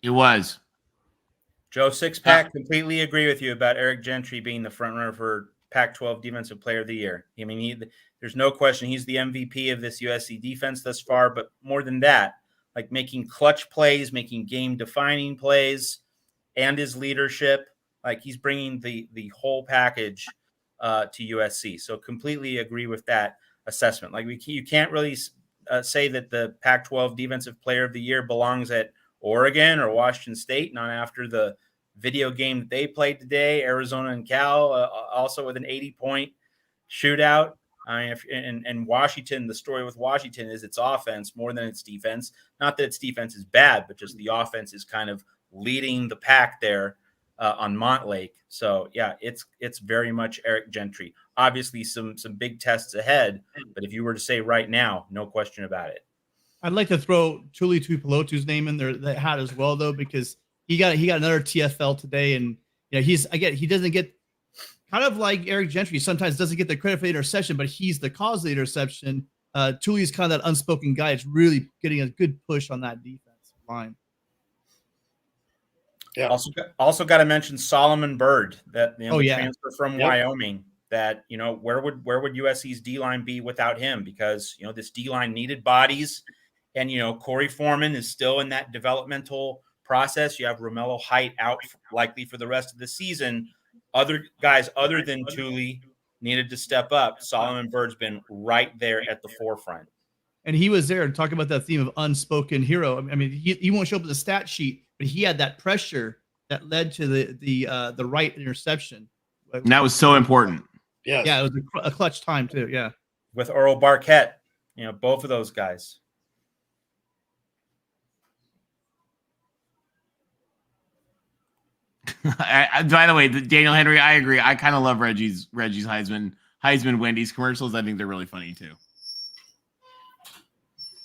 It was. Joe Sixpack, completely agree with you about Eric Gentry being the front runner for Pac-12 Defensive Player of the Year. I mean, there's no question he's the MVP of this USC defense thus far, but more than that, like making clutch plays, making game-defining plays, and his leadership, like he's bringing the whole package to USC. So completely agree with that assessment. Like you can't really say that the Pac-12 Defensive Player of the Year belongs at Oregon or Washington State, not after the video game that they played today, Arizona and Cal, also with an 80-point shootout. I mean, and Washington, the story with Washington is its offense more than its defense. Not that its defense is bad, but just the offense is kind of leading the pack there on Montlake. So yeah, it's very much Eric Gentry. Obviously, some big tests ahead, but if you were to say right now, no question about it. I'd like to throw Tuli Tuipulotu's name in there, that hat as well, though, because he got another TFL today, and he doesn't get, kind of like Eric Gentry, sometimes doesn't get the credit for the interception, but he's the cause of the interception. Tuli's kind of that unspoken guy. It's really getting a good push on that defense line. Yeah. Also got to mention Solomon Byrd, that the transfer from Wyoming. That where would USC's D line be without him? Because this D line needed bodies. And, Corey Foreman is still in that developmental process. You have Romello Height out likely for the rest of the season. Other guys other than Tuli needed to step up. Solomon Byrd's been right there at the forefront. And he was there talking about that theme of unspoken hero. I mean, he won't show up in the stat sheet, but he had that pressure that led to the right interception. And that was so important. Yeah, it was a clutch time too. Yeah. With Earl Barquette, both of those guys. By the way, Daniel Henry, I agree. I kind of love Reggie's Heisman Wendy's commercials. I think they're really funny too.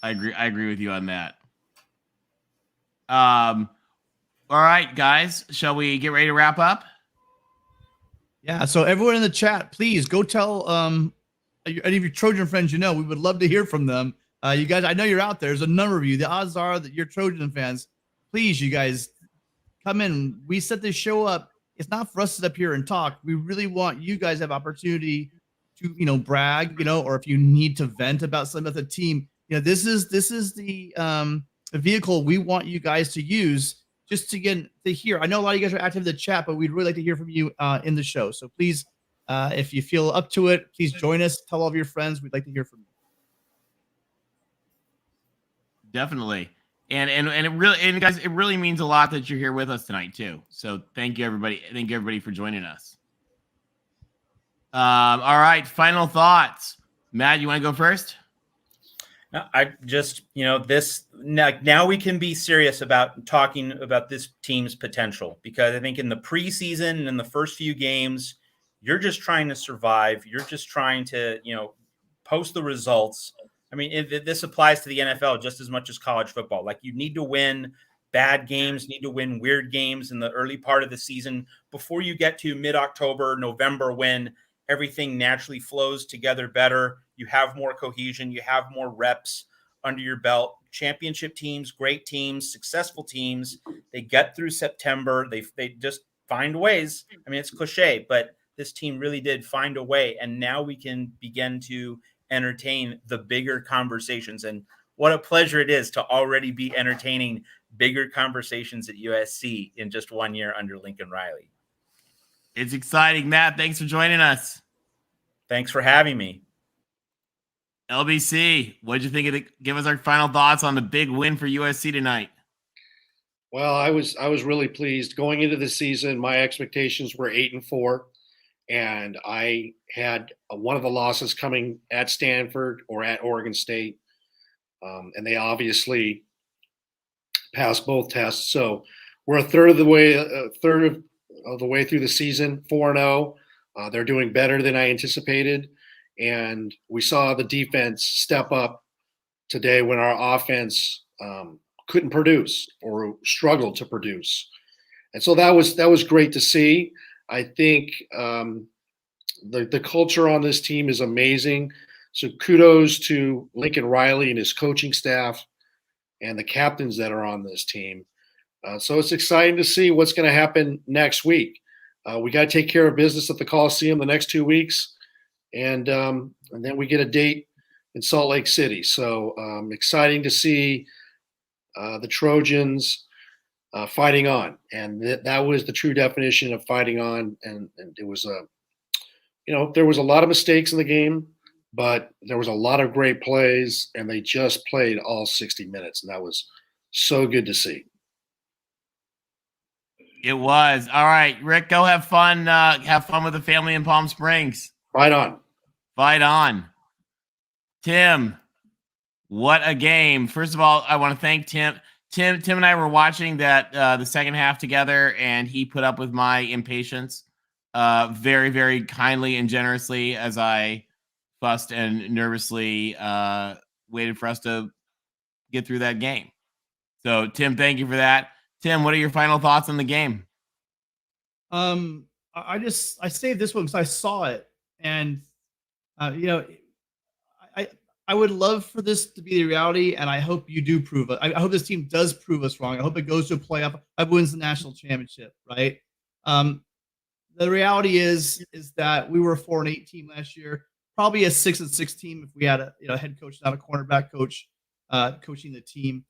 I agree with you on that. All right, guys, shall we get ready to wrap up? Yeah. So everyone in the chat, please go tell any of your Trojan friends we would love to hear from them. You guys, I know you're out there. There's a number of you. The odds are that you're Trojan fans. Please, you guys, come in. We set this show up. It's not for us to sit up here and talk. We really want you guys to have opportunity to, brag, or if you need to vent about something with the team, this is the vehicle we want you guys to use just to get to hear. I know a lot of you guys are active in the chat, but we'd really like to hear from you in the show. So please, if you feel up to it, please join us. Tell all of your friends. We'd like to hear from you. Definitely. And it really means a lot that you're here with us tonight too. So thank you everybody. Thank you everybody for joining us. All right, final thoughts. Matt, you want to go first? I just, this now we can be serious about talking about this team's potential, because I think in the preseason and in the first few games, you're just trying to survive. You're just trying to, post the results. I mean, this applies to the NFL just as much as college football. Like, you need to win bad games, need to win weird games in the early part of the season before you get to mid-October, November, when everything naturally flows together better. You have more cohesion. You have more reps under your belt. Championship teams, great teams, successful teams, they get through September. They just find ways. I mean, it's cliche, but this team really did find a way. And now we can begin to entertain the bigger conversations. And what a pleasure it is to already be entertaining bigger conversations at USC in just 1 year under Lincoln Riley. It's exciting. Matt, thanks for joining us. Thanks for having me. LBC, what'd you think of it? Give us our final thoughts on the big win for USC tonight. Well, I was really pleased going into the season. My expectations were 8-4, and I had one of the losses coming at Stanford or at Oregon State, and they obviously passed both tests. So we're a third of the way through the season, 4-0. They're doing better than I anticipated. And we saw the defense step up today when our offense couldn't produce or struggled to produce. And so that was great to see. I think the culture on this team is amazing. So kudos to Lincoln Riley and his coaching staff and the captains that are on this team. So it's exciting to see what's going to happen next week. We got to take care of business at the Coliseum the next 2 weeks, and then we get a date in Salt Lake City. So exciting to see the Trojans fighting on, and that was the true definition of fighting on. And it was there was a lot of mistakes in the game, but there was a lot of great plays, and they just played all 60 minutes, and that was so good to see. It was. All right, Rick, go have fun. Have fun with the family in Palm Springs. Fight on. Fight on. Tim, what a game. First of all, I want to thank Tim. Tim and I were watching that the second half together, and he put up with my impatience very, very kindly and generously as I fussed and nervously waited for us to get through that game. So, Tim, thank you for that. Tim, what are your final thoughts on the game? I saved this one because I saw it, and I would love for this to be the reality, and I hope you do prove it. I hope this team does prove us wrong. I hope it goes to a playoff. I wins the national championship, right? The reality is that we were a 4-8 team last year, probably a 6-6 team if we had a head coach, not a cornerback coach, coaching the team.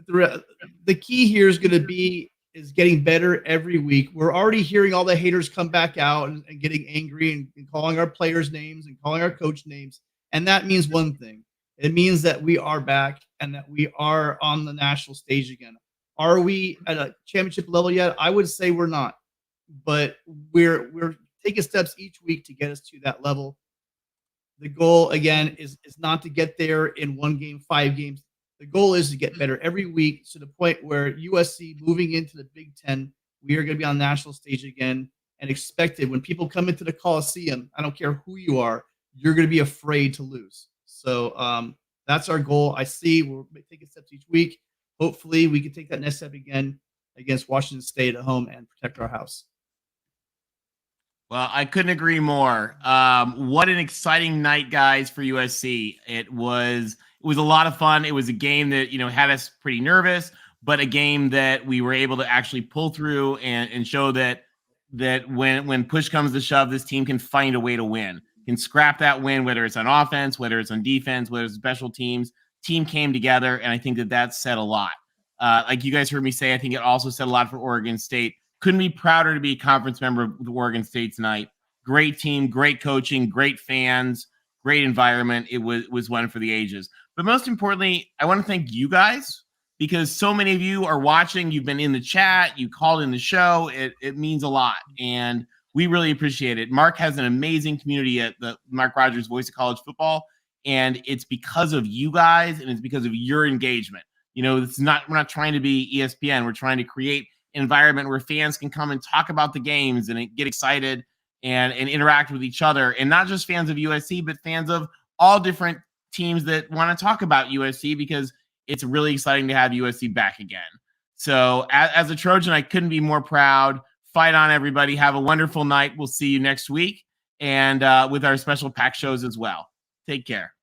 But the key here is going to be getting better every week. We're already hearing all the haters come back out and getting angry and calling our players names and calling our coach names. And that means one thing. It means that we are back and that we are on the national stage again. Are we at a championship level yet? I would say we're not. But we're taking steps each week to get us to that level. The goal, again, is not to get there in one game, 5 games. The goal is to get better every week to the point where USC moving into the Big Ten, we are going to be on the national stage again and expected when people come into the Coliseum, I don't care who you are, you're going to be afraid to lose. So that's our goal. I see we're taking steps each week. Hopefully we can take that next step again against Washington State at home and protect our house. Well, I couldn't agree more. What an exciting night, guys, for USC. It was a lot of fun. It was a game that, had us pretty nervous, but a game that we were able to actually pull through and show that when push comes to shove, this team can find a way to win, can scrap that win, whether it's on offense, whether it's on defense, whether it's special teams. Team came together, and I think that said a lot. Like you guys heard me say, I think it also said a lot for Oregon State. Couldn't be prouder to be a conference member of Oregon State tonight. Great team, great coaching, great fans, great environment. It was one for the ages. But most importantly, I want to thank you guys because so many of you are watching. You've been in the chat. You called in the show. It means a lot, and we really appreciate it. Mark has an amazing community at the Mark Rogers Voice of College Football, and it's because of you guys, and it's because of your engagement. We're not trying to be ESPN. We're trying to create environment where fans can come and talk about the games and get excited and interact with each other, and not just fans of USC, but fans of all different teams that want to talk about USC, because it's really exciting to have USC back again. So as a Trojan, I couldn't be more proud. Fight on, everybody. Have a wonderful night. We'll see you next week, and with our special pack shows as well. Take care.